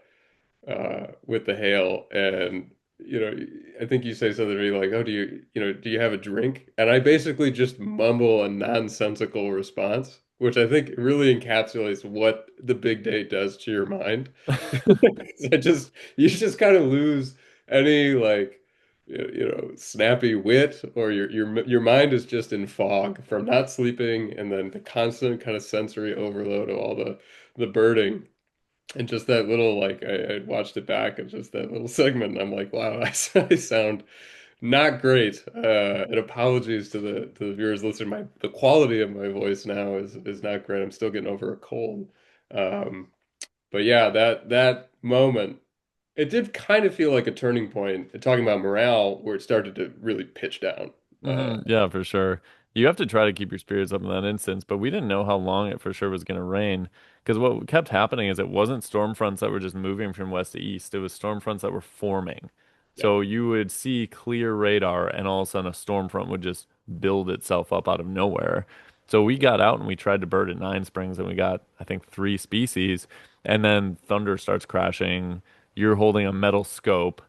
hail, and I think you say something to me like, "Oh, do you have a drink?" And I basically just mumble a nonsensical response, which I think really encapsulates what the big day does to your mind. You just kind of lose any like snappy wit, or your mind is just in fog from not sleeping and then the constant kind of sensory overload of all the birding. And just that little, like, I watched it back of just that little segment, and I'm like, wow, I sound not great. And apologies to the viewers listening. The quality of my voice now is not great. I'm still getting over a cold. Um, but yeah, that moment, it did kind of feel like a turning point. Talking about morale, where it started to really pitch down. Yeah, for sure. You have to try to keep your spirits up in that instance, but we didn't know how long it for sure was going to rain because what kept happening is it wasn't storm fronts that were just moving from west to east. It was storm fronts that were forming. Yeah, So you would see clear radar and all of a sudden a storm front would just build itself up out of nowhere. So we got out and we tried to bird at Nine Springs and we got, I think, 3 species. And then thunder starts crashing. You're holding a metal scope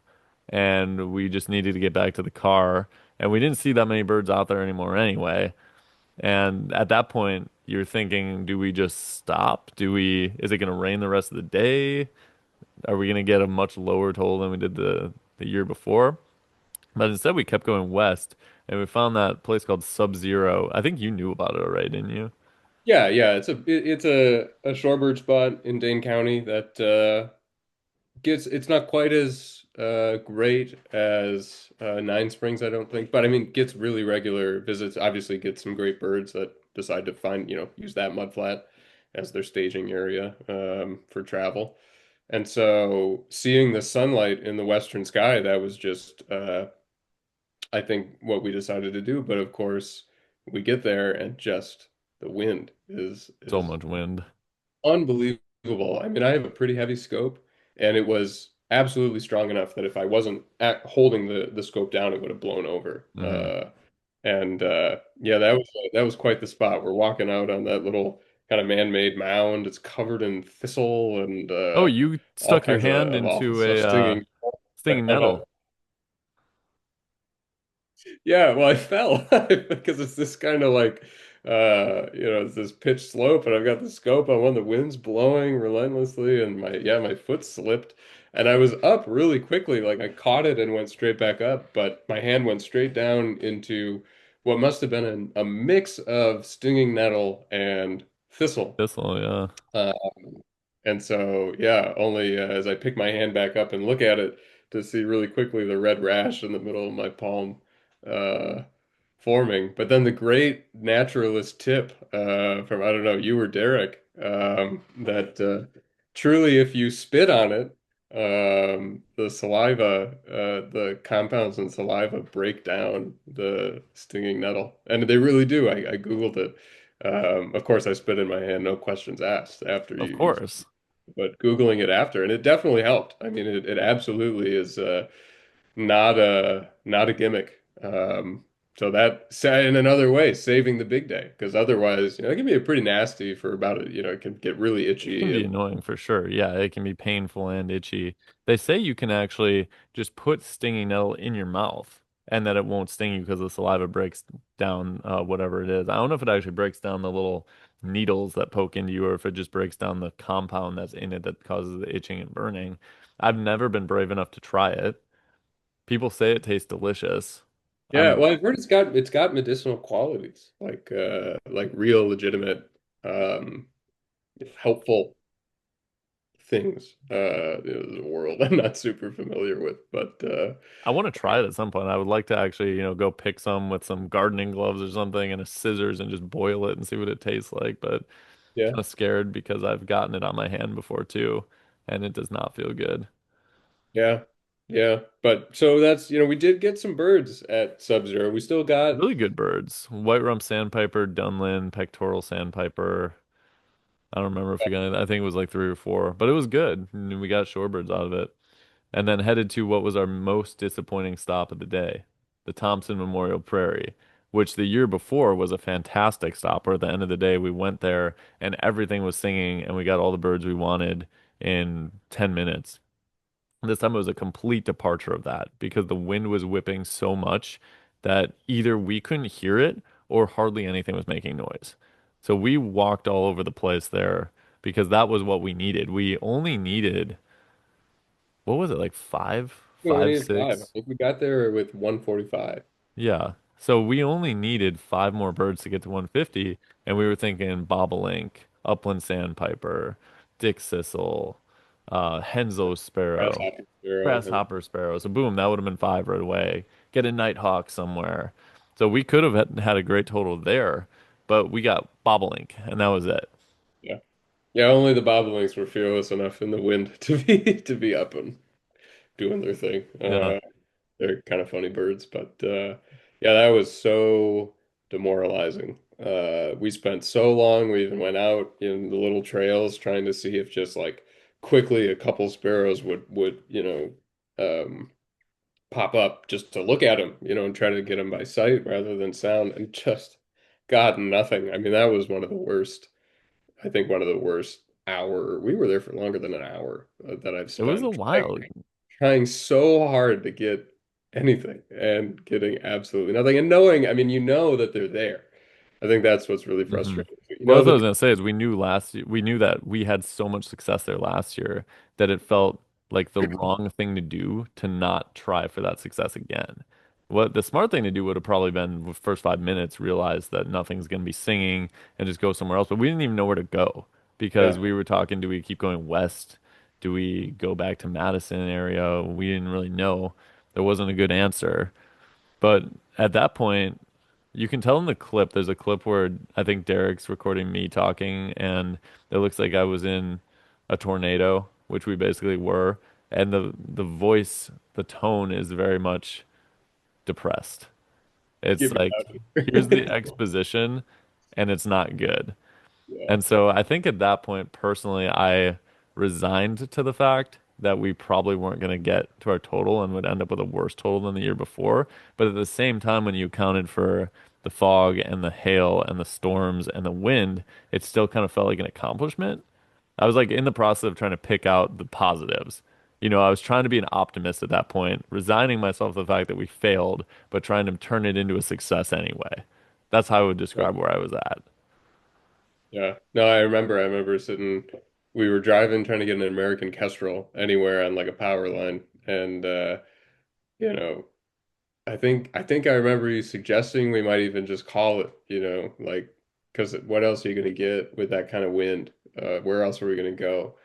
and we just needed to get back to the car. And we didn't see that many birds out there anymore anyway. And at that point, you're thinking, do we just stop? Is it going to rain the rest of the day? Are we going to get a much lower toll than we did the year before? But instead, we kept going west and we found that place called Sub-Zero. I think you knew about it already, didn't you? yeah. It's a shorebird spot in Dane County that it's not quite as great as Nine Springs, I don't think, but I mean gets really regular visits. Obviously, gets some great birds that decide to use that mudflat as their staging area for travel. And so seeing the sunlight in the western sky, that was just I think, what we decided to do. But of course, we get there and just the wind So is much wind. unbelievable. I mean, I have a pretty heavy scope, and it was absolutely strong enough that if I wasn't holding the scope down, it would have blown over. Hmm. And yeah, that was quite the spot. We're walking out on that little kind of man-made mound. It's covered in thistle and Oh, you all stuck your kinds hand of awful into stuff a stinging. stinging nettle. Yeah, well, I fell because it's this kind of like, it's this pitch slope, and I've got the scope on one, the wind's blowing relentlessly, and my foot slipped, and I was up really quickly, like I caught it and went straight back up, but my hand went straight down into what must have been a mix of stinging nettle and thistle. Thistle, yeah. Uh, and so, yeah, only as I pick my hand back up and look at it to see really quickly the red rash in the middle of my palm uh, forming. But then the great naturalist tip from, I don't know, you or Derek, that truly, if you spit on it, the saliva, the compounds in saliva break down the stinging nettle. And they really do. I Googled it. Of course, I spit in my hand, no questions asked after Of you use it, course. but Googling it after, and it definitely helped. I mean, it absolutely is not a gimmick. So that in another way, saving the big day, because otherwise, it can be a pretty nasty for about it. It can get really It can itchy be and annoying for sure. Yeah, it can be painful and itchy. They say you can actually just put stinging nettle in your mouth and that it won't sting you because the saliva breaks down whatever it is. I don't know if it actually breaks down the little needles that poke into you or if it just breaks down the compound that's in it that causes the itching and burning. I've never been brave enough to try it. People say it tastes delicious. yeah. I'm Well, I've heard it's got medicinal qualities, like real legitimate helpful things in the world I'm not super familiar with, but I want to try it at some point. I would like to actually, go pick some with some gardening gloves or something and a scissors and just boil it and see what it tastes like. But yeah. kind of scared because I've gotten it on my hand before too, and it does not feel good. Yeah. Yeah. But so that's, we did get some birds at Sub-Zero. We still got, Really good birds. White rump sandpiper, Dunlin, pectoral sandpiper. I don't remember if we got it. I think it was like three or four, but it was good. And we got shorebirds out of it. And then headed to what was our most disappointing stop of the day, the Thompson Memorial Prairie, which the year before was a fantastic stop. Where at the end of the day, we went there and everything was singing and we got all the birds we wanted in 10 minutes. This time it was a complete departure of that because the wind was whipping so much that either we couldn't hear it or hardly anything was making noise. So we walked all over the place there because that was what we needed. We only needed, what was it, like we only five, needed five. I six? think we got there with 145. Yeah. So we only needed five more birds to get to 150, and we were thinking bobolink, upland sandpiper, dick sissel, Henzo sparrow, Grasshopper sparrow. And grasshopper sparrow. So boom, that would have been five right away. Get a nighthawk somewhere. So we could have had a great total there, but we got bobolink, and that was it. yeah. Yeah, only the bobolinks were fearless enough in the wind to be up and doing their thing. Yeah. They're kind of funny birds, but yeah, that was so demoralizing. We spent so long. We even went out in the little trails trying to see if just like quickly a couple sparrows would pop up just to look at them, and try to get them by sight rather than sound, and just got nothing. I mean, that was one of the worst. I think one of the worst hour. We were there for longer than an hour that I've It was a spent while. trying so hard to get anything and getting absolutely nothing. And knowing, I mean, that they're there. I think that's what's really Hmm. frustrating. You Well, know that's what I that was gonna say is we knew that we had so much success there last year that it felt like the wrong thing to do to not try for that success again. What the smart thing to do would have probably been the first 5 minutes, realize that nothing's gonna be singing and just go somewhere else. But we didn't even know where to go because yeah, we were talking, do we keep going west? Do we go back to Madison area? We didn't really know. There wasn't a good answer. But at that point, you can tell in the clip, there's a clip where I think Derek's recording me talking, and it looks like I was in a tornado, which we basically were. And the voice, the tone is very much depressed. It's Give me like, here's the that. exposition, and it's not good. Yeah. And so I think at that point, personally, I resigned to the fact that we probably weren't going to get to our total and would end up with a worse total than the year before. But at the same time, when you accounted for the fog and the hail and the storms and the wind, it still kind of felt like an accomplishment. I was like in the process of trying to pick out the positives. I was trying to be an optimist at that point, resigning myself to the fact that we failed, but trying to turn it into a success anyway. That's how I would Yeah. describe where I was at. Yeah. No, I remember sitting, we were driving trying to get an American Kestrel anywhere on like a power line. And you know, I think I remember you suggesting we might even just call it, like because what else are you going to get with that kind of wind? Where else are we going to go?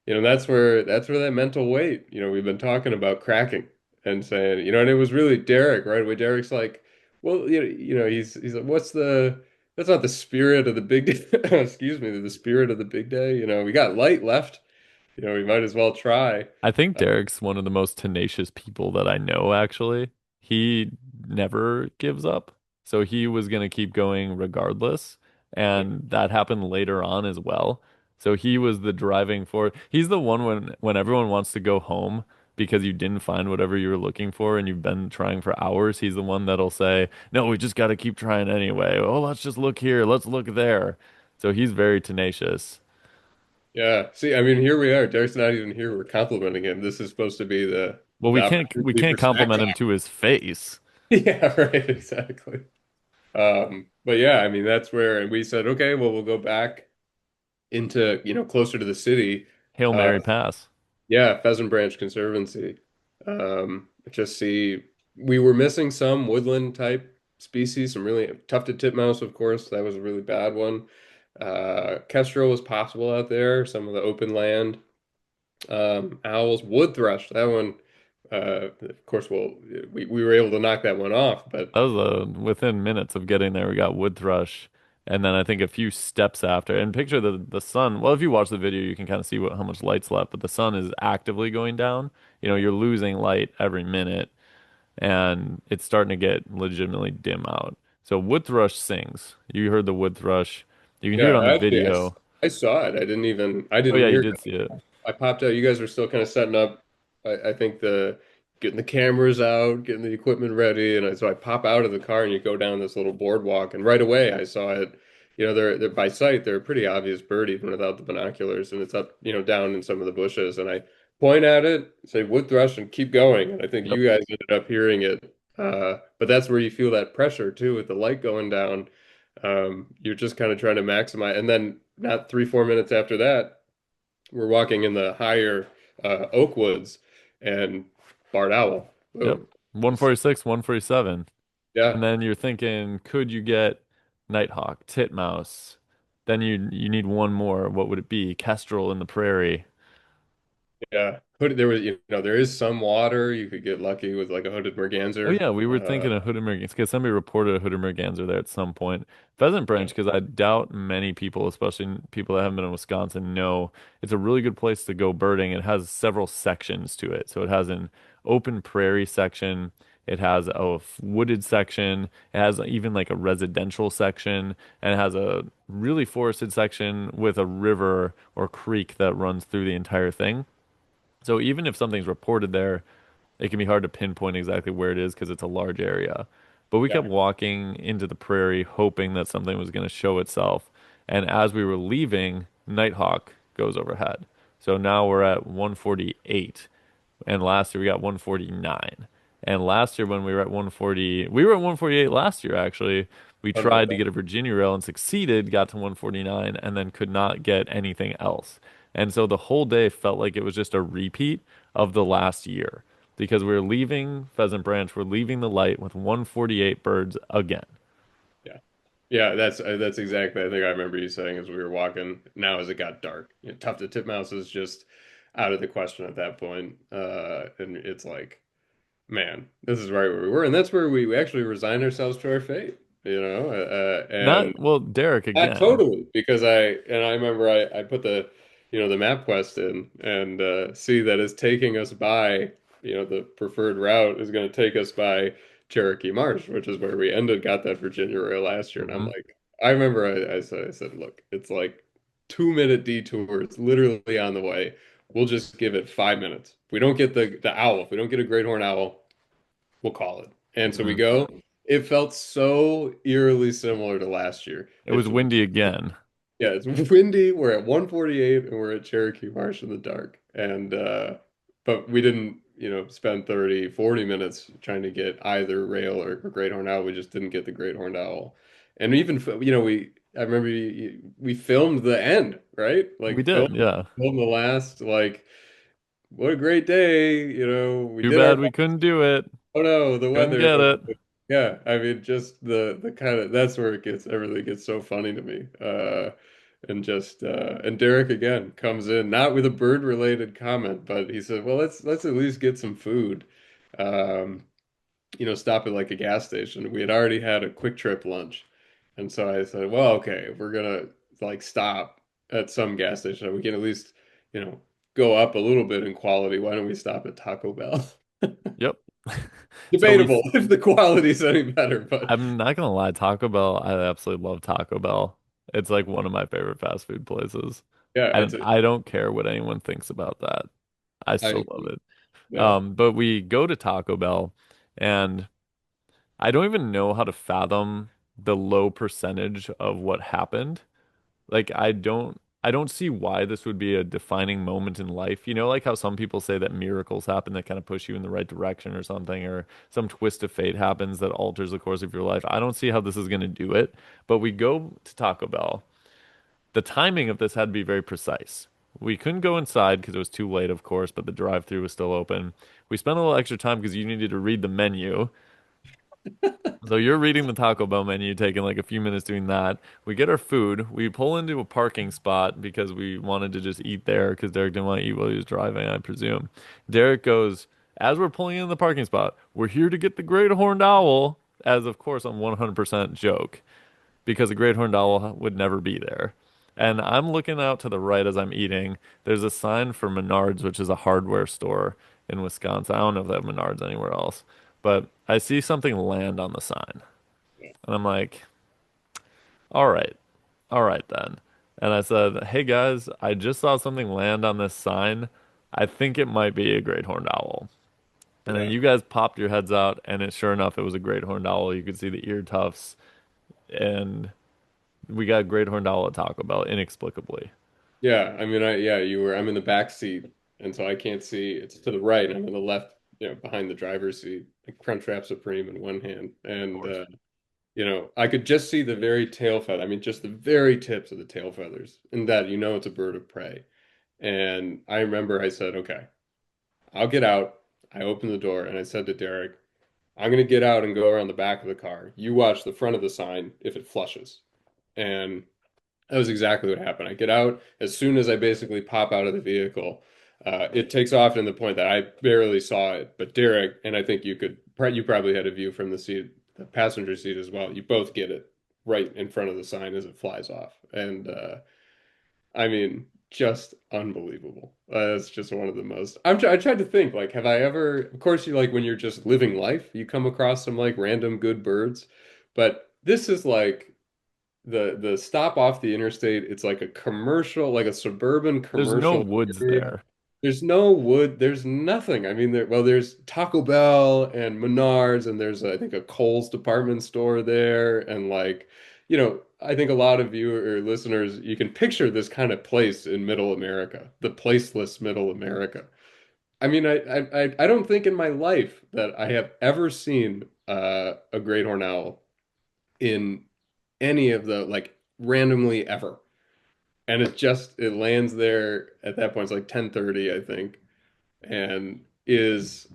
That's where that mental weight, we've been talking about cracking and saying, and it was really Derek, right? Where Derek's like, well, he's like, that's not the spirit of the big day. Excuse me, the spirit of the big day. We got light left. We might as well try. I think Derek's one of the most tenacious people that I know, actually. He never gives up. So he was going to keep going regardless. And that happened later on as well. So he was the driving force. He's the one when everyone wants to go home because you didn't find whatever you were looking for and you've been trying for hours. He's the one that'll say, "No, we just got to keep trying anyway. Oh, let's just look here. Let's look there." So he's very tenacious. Yeah. See, I mean, here we are. Derek's not even here. We're complimenting him. This is supposed to be the Well, the we opportunity can't for smack compliment him talk. to his face. Yeah, right. Exactly. But yeah, I mean, that's where, and we said, okay, well, we'll go back into, closer to the city. Hail Uh, Mary pass. yeah, Pheasant Branch Conservancy. Just see, we were missing some woodland type species, some really tufted titmouse, of course. That was a really bad one. Kestrel was possible out there, some of the open land. Owls, wood thrush, that one, of course, we were able to knock that one off, but That was within minutes of getting there. We got wood thrush, and then I think a few steps after. And picture the sun. Well, if you watch the video, you can kind of see how much light's left. But the sun is actively going down. You're losing light every minute, and it's starting to get legitimately dim out. So wood thrush sings. You heard the wood thrush. You can hear it yeah, on the actually, video. I saw it. I Oh didn't yeah, you hear. did see it. I popped out. You guys were still kind of setting up. I think the getting the cameras out, getting the equipment ready, and so I pop out of the car and you go down this little boardwalk, and right away I saw it. They're by sight. They're a pretty obvious bird even without the binoculars, and it's up, down in some of the bushes. And I point at it, say wood thrush, and keep going. And I think Yep. you guys ended up hearing it. But that's where you feel that pressure too with the light going down. You're just kind of trying to maximize, and then not 3, 4 minutes after that we're walking in the higher oak woods and barred owl. Yep. Boom. Just 146, 147. And yeah, then you're thinking, could you get Nighthawk, Titmouse? Then you need one more. What would it be? Kestrel in the prairie. yeah. There was, there is some water. You could get lucky with like a hooded Oh merganser. yeah, we were thinking of hooded merganser because somebody reported a hooded merganser there at some point. Pheasant Branch, because I doubt many people, especially people that haven't been in Wisconsin, know it's a really good place to go birding. It has several sections to it. So it has an open prairie section. It has a wooded section. It has even like a residential section, and it has a really forested section with a river or creek that runs through the entire thing. So even if something's reported there, it can be hard to pinpoint exactly where it is because it's a large area. But we kept Yeah, walking into the prairie, hoping that something was going to show itself. And as we were leaving, Nighthawk goes overhead. So now we're at 148. And last year we got 149. And last year when we were at 140, we were at 148 last year actually. We something like tried to that. get a Virginia rail and succeeded, got to 149, and then could not get anything else. And so the whole day felt like it was just a repeat of the last year because we're leaving Pheasant Branch, we're leaving the light with 148 birds again. Yeah, yeah. That's exactly. I think I remember you saying as we were walking. Now as it got dark, tough to titmouse is just out of the question at that point. And it's like, man, this is right where we were, and that's where we actually resigned ourselves to our fate. And Not, well, Derek not again. totally, because I remember I put the map quest in and see that it's taking us by, the preferred route is going to take us by Cherokee Marsh, which is where we ended, got that Virginia Royal last year. And I'm Hmm. like, I remember I said, look, it's like 2 minute detour. It's literally on the way. We'll just give it 5 minutes. If we don't get the owl, if we don't get a great horned owl, we'll call it. And so we Hmm. go. It felt so eerily similar to last year. It was windy again. Yeah, it's windy. We're at 148 and we're at Cherokee Marsh in the dark. And but we didn't, spend 30, 40 minutes trying to get either rail or great horned owl. We just didn't get the great horned owl. And even, I remember we filmed the end, right? We Like did, yeah. filmed the last, like, what a great day, we Too did our bad we couldn't do it. Oh no, the Couldn't weather. get it. Yeah, I mean, just the kind of that's where everything gets so funny to me. And just and Derek again comes in not with a bird related comment, but he said, "Well, let's at least get some food." Um, stop at like a gas station. We had already had a quick trip lunch, and so I said, "Well, okay, if we're gonna like stop at some gas station, we can at least, you know, go up a little bit in quality. Why don't we stop at Taco Bell?" Yep. So Debatable if the quality's any better, but I'm not gonna lie, Taco Bell, I absolutely love Taco Bell. It's like one of my favorite fast food places. yeah, it's And a I don't care what anyone thinks about that. I I still love it. yeah, But we go to Taco Bell and I don't even know how to fathom the low percentage of what happened. Like I don't see why this would be a defining moment in life. You know, like how some people say that miracles happen that kind of push you in the right direction or something, or some twist of fate happens that alters the course of your life. I don't see how this is going to do it. But we go to Taco Bell. The timing of this had to be very precise. We couldn't go inside because it was too late, of course, but the drive-through was still open. We spent a little extra time because you needed to read the menu. So you're reading the Taco Bell menu, taking like a few minutes doing that. We get our food. We pull into a parking spot because we wanted to just eat there because Derek didn't want to eat while he was driving, I presume. Derek goes, as we're pulling in the parking spot, we're here to get the great horned owl, as of course I'm 100% joke because the great horned owl would never be there. And I'm looking out to the right as I'm eating. There's a sign for Menards, which is a hardware store in Wisconsin. I don't know if they have Menards anywhere else, but I see something land on the sign. And I'm like, all right then. And I said, hey guys, I just saw something land on this sign. I think it might be a great horned owl. And then yeah. you guys popped your heads out, and sure enough, it was a great horned owl. You could see the ear tufts, and we got great horned owl at Taco Bell inexplicably. Yeah, I mean, I'm in the back seat, and so I can't see. It's to the right, and I'm in the left, behind the driver's seat, like Crunchwrap Supreme in one hand, Of and course. I could just see the very tail feather. I mean, just the very tips of the tail feathers, and that it's a bird of prey. And I remember I said, okay, I'll get out. I opened the door, and I said to Derek, I'm gonna get out and go around the back of the car. You watch the front of the sign if it flushes. And that was exactly what happened. I get out as soon as I basically pop out of the vehicle. It takes off in the point that I barely saw it, but Derek, and I think you probably had a view from the seat, the passenger seat as well. You both get it right in front of the sign as it flies off, and I mean, just unbelievable. It's just one of the most. I tried to think like, have I ever? Of course, you like when you're just living life, you come across some like random good birds, but this is like the stop off the interstate. It's like a commercial, like a suburban There's no commercial woods area. there. There's no wood. There's nothing. I mean, there's Taco Bell and Menards, and there's I think a Kohl's department store there, and like, I think a lot of you or listeners, you can picture this kind of place in Middle America, the placeless Middle America. I mean, I don't think in my life that I have ever seen a great horned owl in any of the like randomly ever. And it lands there at that point. It's like 10:30, I think, and is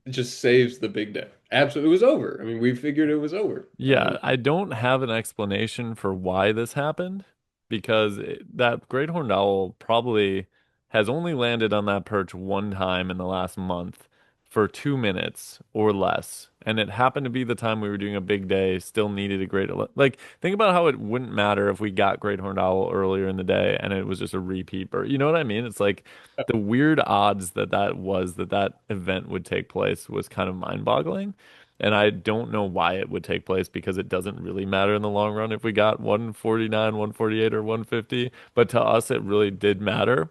it just saves the big day. Absolutely, it was over. I mean, we figured it was over. Yeah, I don't have an explanation for why this happened because that great horned owl probably has only landed on that perch one time in the last month for 2 minutes or less. And it happened to be the time we were doing a big day, still needed a like, think about how it wouldn't matter if we got great horned owl earlier in the day and it was just a repeat bird. You know what I mean? It's like the weird odds that that event would take place was kind of mind-boggling. And I don't know why it would take place because it doesn't really matter in the long run if we got 149, 148, or 150. But to us, it really did matter.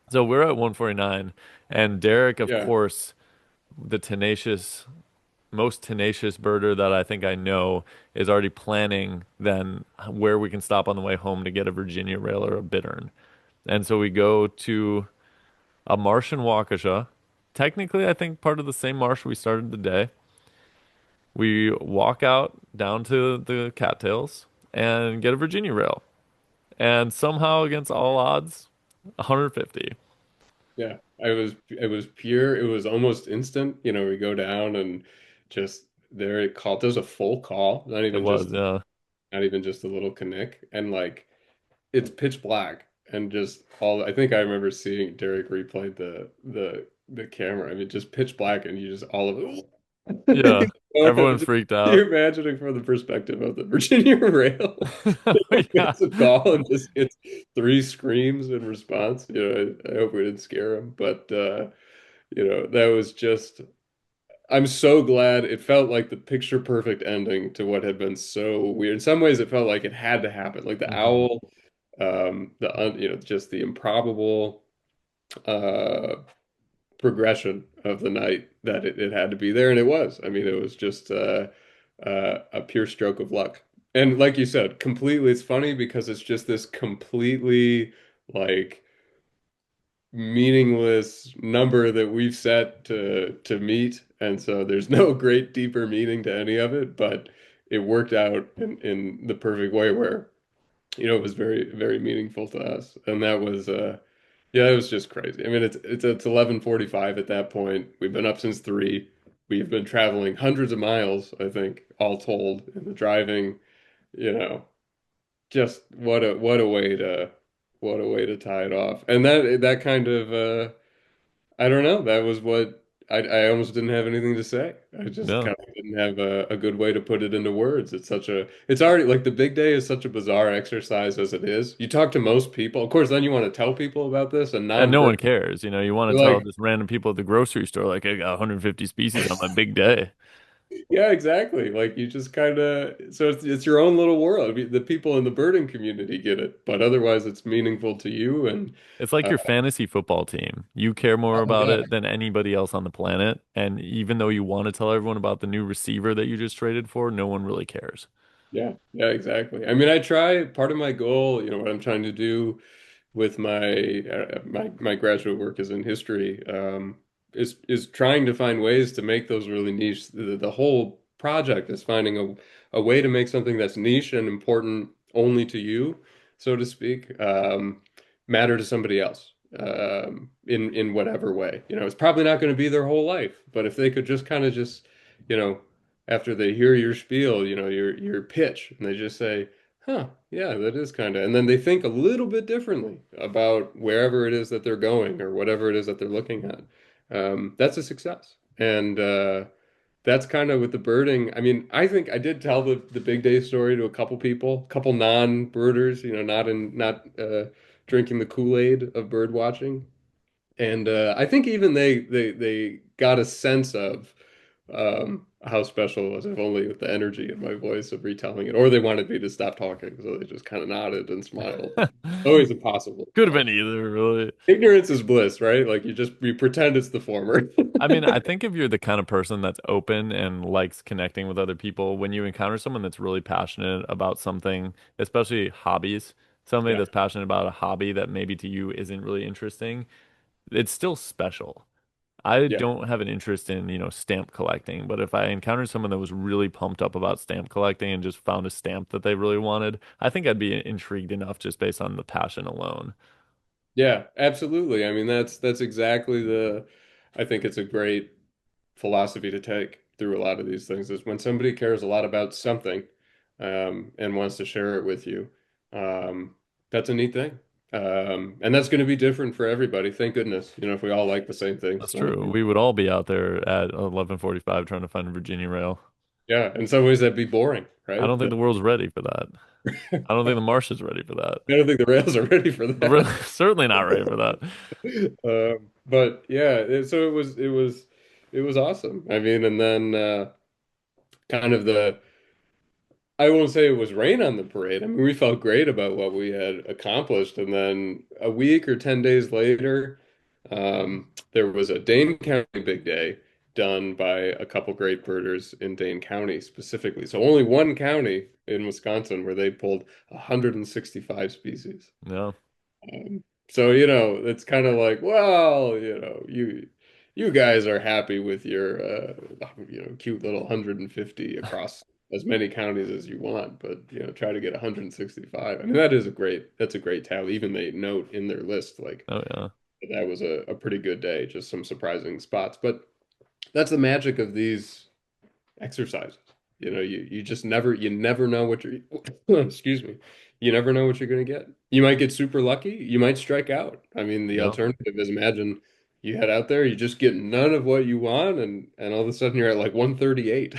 So we're at 149. And Derek, of Yeah. course, the tenacious, most tenacious birder that I think I know, is already planning then where we can stop on the way home to get a Virginia rail or a bittern. And so we go to a marsh in Waukesha. Technically, I think part of the same marsh we started the day. We walk out down to the cattails and get a Virginia rail. And somehow, against all odds, 150. Yeah. It was pure. It was almost instant. We go down and just there it called. There's a full call, It was, yeah. not even just a little connect. And like it's pitch black and just all I think I remember seeing Derek replay the camera. I mean just pitch black and you just all of it. Yeah. Everyone Just- freaked out. You're imagining from the perspective of the Virginia Rail. Yeah. Makes a call and just gets three screams in response. I hope we didn't scare him, but that was just I'm so glad it felt like the picture perfect ending to what had been so weird. In some ways, it felt like it had to happen. Like the Mhm. owl, just the improbable uh, progression of the night that it had to be there, and it was. I mean, it was just a pure stroke of luck. And like you said, completely. It's funny because it's just this completely like meaningless number that we've set to meet, and so there's no great deeper meaning to any of it, but it worked out in the perfect way where it was very very meaningful to us, and that was yeah, it was just crazy. I mean, it's 11:45 at that point. We've been up since 3. We've been traveling hundreds of miles, I think, all told, in the driving, you know, just what a way to tie it off. And that kind of I don't know, that was what I almost didn't have anything to say. I just Yeah. kind of didn't have a good way to put it into words. It's already like the big day is such a bizarre exercise as it is. You talk to most people, of course, then you want to tell people about this and And no non-pro. one cares. You want You're to tell like, just random people at the grocery store, like, I got 150 species on my big day. yeah, exactly. Like you just kind of so it's your own little world. I mean, the people in the birding community get it, but otherwise it's meaningful to you and It's like uh, your fantasy football team. You care more oh about yeah. it than anybody else on the planet. And even though you want to tell everyone about the new receiver that you just traded for, no one really cares. Yeah, yeah, exactly. I mean, I try part of my goal, what I'm trying to do with my graduate work is in history, is trying to find ways to make those really niche. The whole project is finding a way to make something that's niche and important only to you, so to speak, matter to somebody else, in whatever way. It's probably not going to be their whole life, but if they could just kind of just, you know, after they hear your spiel, your pitch, and they just say, huh, yeah, that is kind of, and then they think a little bit differently about wherever it is that they're going or whatever it is that they're looking at. That's a success. And that's kind of with the birding. I mean, I think I did tell the big day story to a couple people, couple non-birders, not drinking the Kool-Aid of bird watching. And I think even they got a sense of how special it was, if only with the energy in my voice of retelling it, or they wanted me to stop talking, so they just kind of nodded and smiled. Always impossible to Could have tell. been either, really. Ignorance is bliss, right? Like you pretend it's the former. I mean, I think if you're the kind of person that's open and likes connecting with other people, when you encounter someone that's really passionate about something, especially hobbies, somebody Yeah, that's passionate about a hobby that maybe to you isn't really interesting, it's still special. I yeah, don't have an interest in, stamp collecting, but if I encountered someone that was really pumped up about stamp collecting and just found a stamp that they really wanted, I think I'd be intrigued enough just based on the passion alone. yeah, absolutely. I mean, that's exactly I think it's a great philosophy to take through a lot of these things is when somebody cares a lot about something, and wants to share it with you, that's a neat thing. And that's going to be different for everybody. Thank goodness. If we all like the same things, That's then true. We would all be out there at 11:45 trying to find a Virginia rail. yeah, in some ways that'd be boring, I right? don't think the world's ready for that. I don't think the marsh is ready for that. I don't think the rails are ready for Really, that. certainly not ready for that. But yeah, so it was awesome. I mean, and then kind of the I won't say it was rain on the parade. I mean, we felt great about what we had accomplished, and then a week or 10 days later, there was a Dane County big day done by a couple great birders in Dane County specifically. So only one county in Wisconsin where they pulled 165 species. Yeah. So, it's kind of like, well, you guys are happy with your cute little 150 across as many counties as you want, but try to get 165. I mean, that's a great tally. Even they note in their list like Oh yeah. that was a pretty good day, just some surprising spots. But that's the magic of these exercises. You never know what you're excuse me. You never know what you're gonna get. You might get super lucky, you might strike out. I mean, the Yeah. alternative is imagine you head out there, you just get none of what you want, and all of a sudden you're at like 138.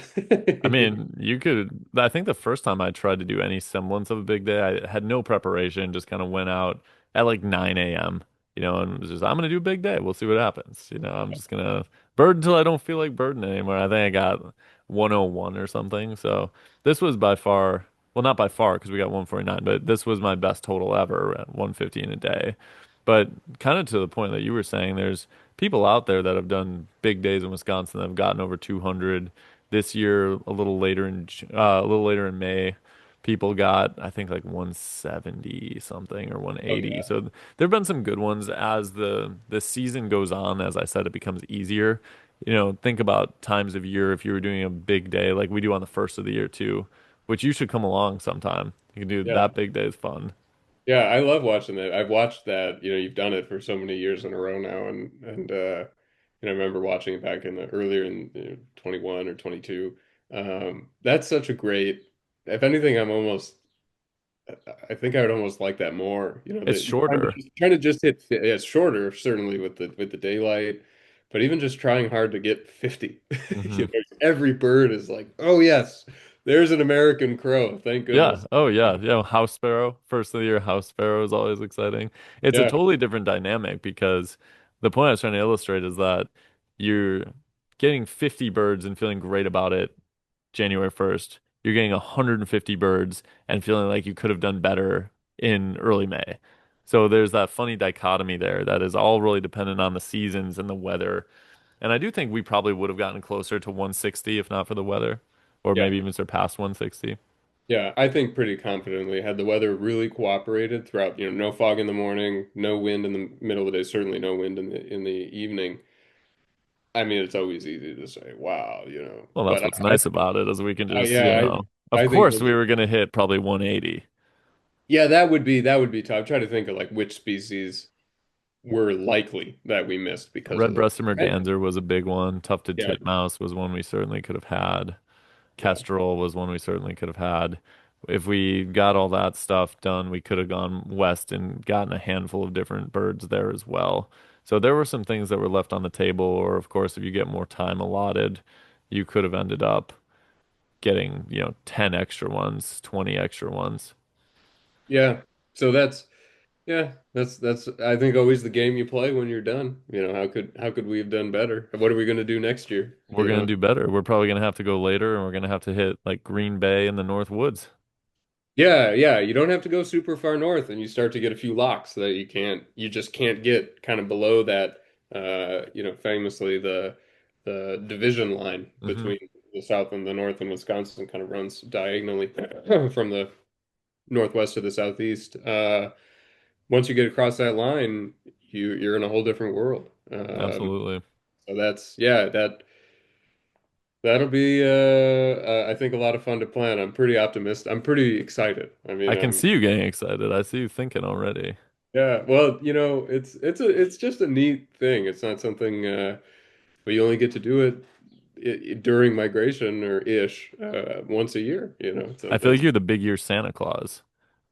I mean, you could. I think the first time I tried to do any semblance of a big day, I had no preparation, just kind of went out at like 9 a.m., and was just, I'm going to do a big day. We'll see what happens. I'm just going to bird until I don't feel like birding anymore. I think I got 101 or something. So this was by far, well, not by far because we got 149, but this was my best total ever at 150 in a day. But kind of to the point that you were saying, there's people out there that have done big days in Wisconsin that have gotten over 200 this year. A little later in May, people got I think like 170 something or Oh 180. yeah. So there've been some good ones as the season goes on. As I said, it becomes easier. Think about times of year if you were doing a big day like we do on the first of the year too, which you should come along sometime. You can do Yeah. that. Big day is fun. Yeah, I love watching that. I've watched that, you've done it for so many years in a row now and I remember watching it back in the earlier in 21 or 22. That's such a great, if anything, I think I would almost like that more. It's That trying to shorter. trying to just hit, yeah, it's shorter certainly with the daylight, but even just trying hard to get 50. Hmm. Every bird is like, oh yes, there's an American crow. Thank Yeah. goodness. Oh, yeah. Yeah. House sparrow. First of the year, house sparrow is always exciting. It's a Yeah, totally different dynamic because the point I was trying to illustrate is that you're getting 50 birds and feeling great about it January 1st. You're getting 150 birds and feeling like you could have done better in early May. So there's that funny dichotomy there that is all really dependent on the seasons and the weather. And I do think we probably would have gotten closer to 160 if not for the weather, or yeah. maybe even surpassed 160. Yeah, I think pretty confidently. Had the weather really cooperated throughout, no fog in the morning, no wind in the middle of the day, certainly no wind in the evening. I mean, it's always easy to say, wow, Well, that's but what's nice about it is we can just, yeah, of I think course we were going to hit probably 180. yeah, that would be tough. I'm trying to think of like which species were likely that we missed because of the Red-breasted merganser was a big one. Tufted yeah, titmouse was one we certainly could have had. yeah, Kestrel was one we certainly could have had. If we got all that stuff done, we could have gone west and gotten a handful of different birds there as well. So there were some things that were left on the table, or of course, if you get more time allotted, you could have ended up getting, 10 extra ones, 20 extra ones. yeah. So that's I think always the game you play when you're done. How could we have done better? What are we going to do next year? We're gonna do better. We're probably gonna have to go later, and we're gonna have to hit like Green Bay in the North Woods. Yeah, yeah. You don't have to go super far north, and you start to get a few locks that you just can't get kind of below that. Famously the division line Hmm. between the south and the north in Wisconsin kind of runs diagonally from the northwest to the southeast. Once you get across that line, you're in a whole different world. Absolutely. So that'll be I think a lot of fun to plan. I'm pretty optimistic. I'm pretty excited. I I mean, can I'm see you getting excited. I see you thinking already. Yeah, well, it's just a neat thing. It's not something but you only get to do it during migration or ish once a year, So I feel like that's you're the big year Santa Claus.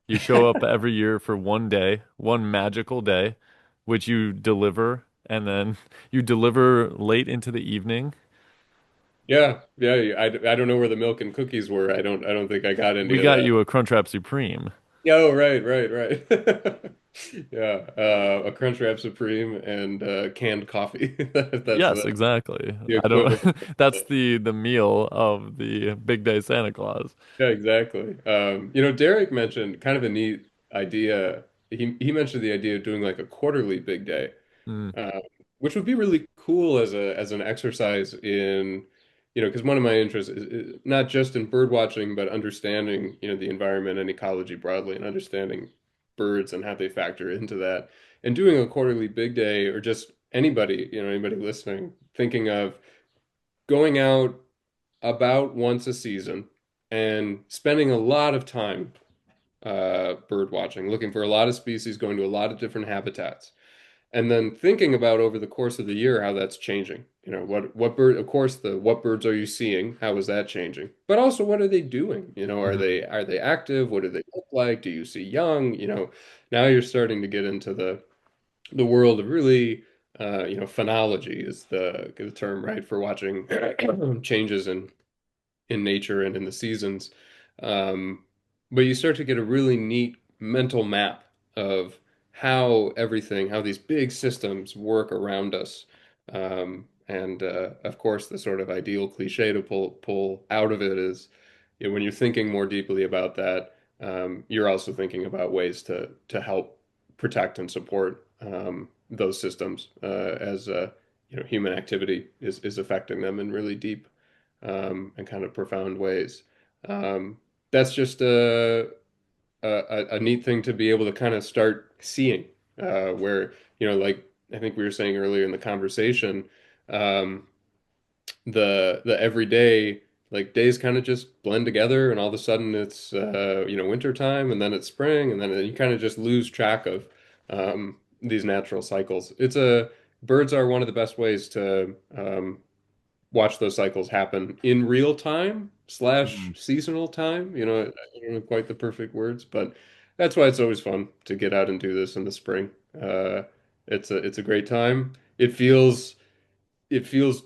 You show up every year for one day, one magical day, which you deliver, and then you deliver late into the evening. yeah, yeah. I don't know where the milk and cookies were. I don't think I got any We of got that. you a Crunchwrap Supreme. Yeah, oh, right, right, right. Yeah, a Crunchwrap Supreme and canned coffee. That's Yes, exactly. the I don't equivalent. that's the meal of the big day Santa Claus. Yeah, exactly. Derek mentioned kind of a neat idea. He mentioned the idea of doing like a quarterly big day, Mm, uh, which would be really cool as a as an exercise in, because one of my interests is not just in bird watching, but understanding, the environment and ecology broadly, and understanding birds and how they factor into that. And doing a quarterly big day, or just anybody, anybody listening, thinking of going out about once a season and spending a lot of time bird watching, looking for a lot of species, going to a lot of different habitats, and then thinking about over the course of the year how that's changing. What bird, of course, the what birds are you seeing? How is that changing? But also, what are they doing? mhm. Are they active? What do they look like? Do you see young? Now you're starting to get into the world of really, phenology is the term, right, for watching changes in nature and in the seasons. Um, but you start to get a really neat mental map of how these big systems work around us. And of course, the sort of ideal cliche to pull out of it is, when you're thinking more deeply about that, you're also thinking about ways to help protect and support those systems as human activity is affecting them in really deep and kind of profound ways. Um, that's just a neat thing to be able to kind of start seeing, where, like I think we were saying earlier in the conversation, um, the everyday like days kind of just blend together, and all of a sudden it's winter time, and then it's spring, and then you kind of just lose track of these natural cycles. Birds are one of the best ways to watch those cycles happen in real time slash Mm. seasonal time. I don't know quite the perfect words, but that's why it's always fun to get out and do this in the spring. It's a great time. It feels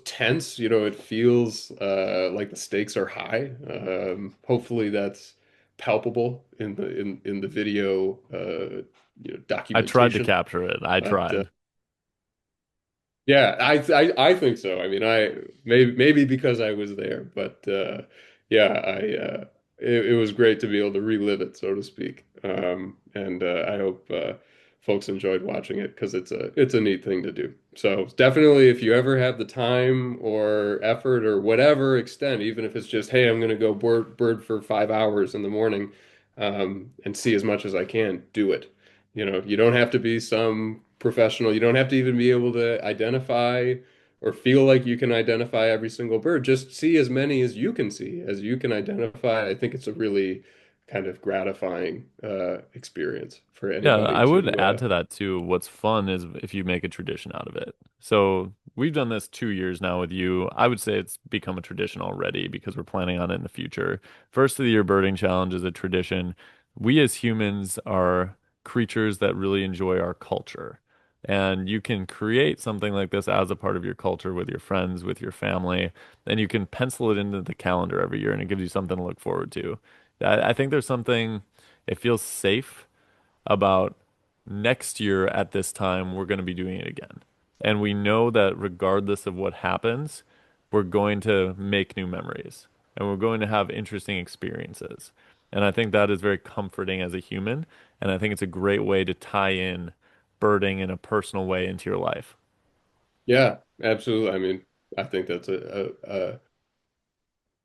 tense, it feels like the stakes are high. Hopefully that's palpable in the video I tried to documentation. capture it. I But tried. yeah, I think so. I mean, maybe because I was there, but yeah, it was great to be able to relive it, so to speak. And I hope folks enjoyed watching it because it's a neat thing to do. So definitely, if you ever have the time or effort or whatever extent, even if it's just, hey, I'm going to go bird for 5 hours in the morning, and see as much as I can, do it. You don't have to be some professional. You don't have to even be able to identify or feel like you can identify every single bird. Just see as many as you can see, as you can identify. I think it's a really kind of gratifying experience for Yeah, anybody I would to add to that too. What's fun is if you make a tradition out of it. So we've done this 2 years now with you. I would say it's become a tradition already because we're planning on it in the future. First of the year birding challenge is a tradition. We as humans are creatures that really enjoy our culture. And you can create something like this as a part of your culture with your friends, with your family, and you can pencil it into the calendar every year and it gives you something to look forward to. I think there's something, it feels safe about next year at this time, we're going to be doing it again. And we know that regardless of what happens, we're going to make new memories and we're going to have interesting experiences. And I think that is very comforting as a human. And I think it's a great way to tie in birding in a personal way into your life. yeah, absolutely. I mean, I think that's a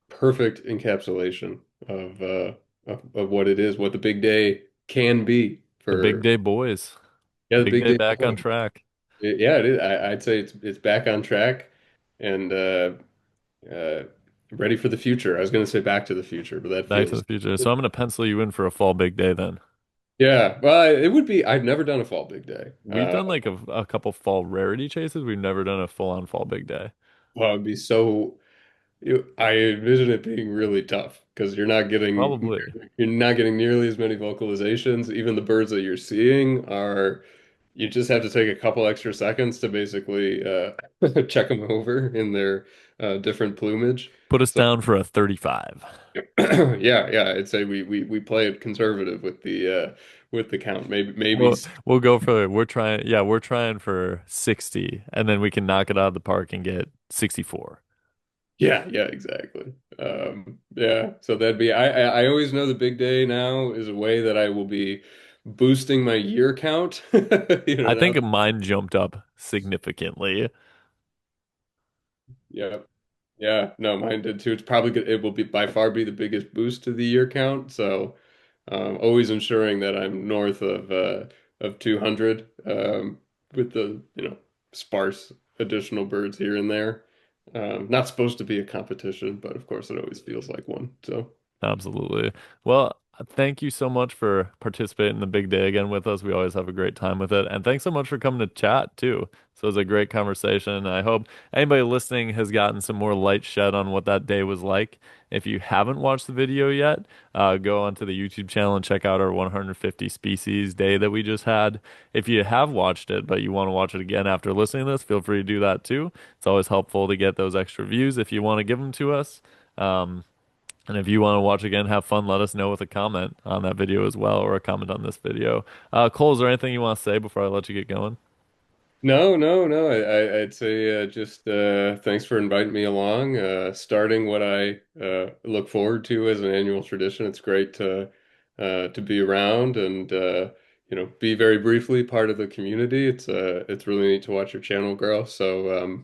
perfect encapsulation of what it is, what the big day can be The big for, day boys, yeah, the big big day day back on boy. track. Yeah, it is. I'd say it's back on track and uh, ready for the future. I was going to say Back to the Future, but that Back to the feels, future. So I'm going to pencil you in for a fall big day then. yeah. Well, it would be. I've never done a fall big day. We've done like a couple fall rarity chases. We've never done a full on fall big day. Well, it'd be so. I envision it being really tough because Probably. you're not getting nearly as many vocalizations. Even the birds that you're seeing are. You just have to take a couple extra seconds to basically check them over in their different plumage. Put us So down for a 35. yeah, I'd say we play it conservative with the count. Maybe We'll go for we're trying for 60 and then we can knock it out of the park and get 64. yeah, exactly. Yeah, so that'd be I always know the big day now is a way that I will be boosting my year count. I Now. think mine jumped up significantly. Yeah. Yeah, no, mine did too. It's probably good. It will be by far be the biggest boost to the year count. So, always ensuring that I'm north of 200 with the, sparse additional birds here and there. Not supposed to be a competition, but of course it always feels like one. So, Absolutely. Well, thank you so much for participating in the big day again with us. We always have a great time with it. And thanks so much for coming to chat too. So it was a great conversation. I hope anybody listening has gotten some more light shed on what that day was like. If you haven't watched the video yet, go onto the YouTube channel and check out our 150 species day that we just had. If you have watched it, but you want to watch it again after listening to this, feel free to do that too. It's always helpful to get those extra views if you want to give them to us. Um, and if you want to watch again, have fun, let us know with a comment on that video as well, or a comment on this video. Cole, is there anything you want to say before I let you get going? no. I'd say just thanks for inviting me along. Starting what I look forward to as an annual tradition. It's great to be around and be very briefly part of the community. It's really neat to watch your channel grow. So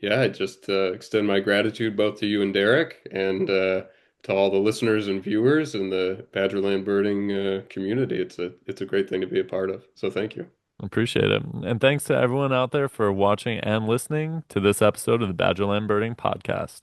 yeah, I just extend my gratitude both to you and Derek and to all the listeners and viewers in the Badgerland birding community. It's a great thing to be a part of. So thank you. Appreciate it. And thanks to everyone out there for watching and listening to this episode of the Badgerland Birding Podcast.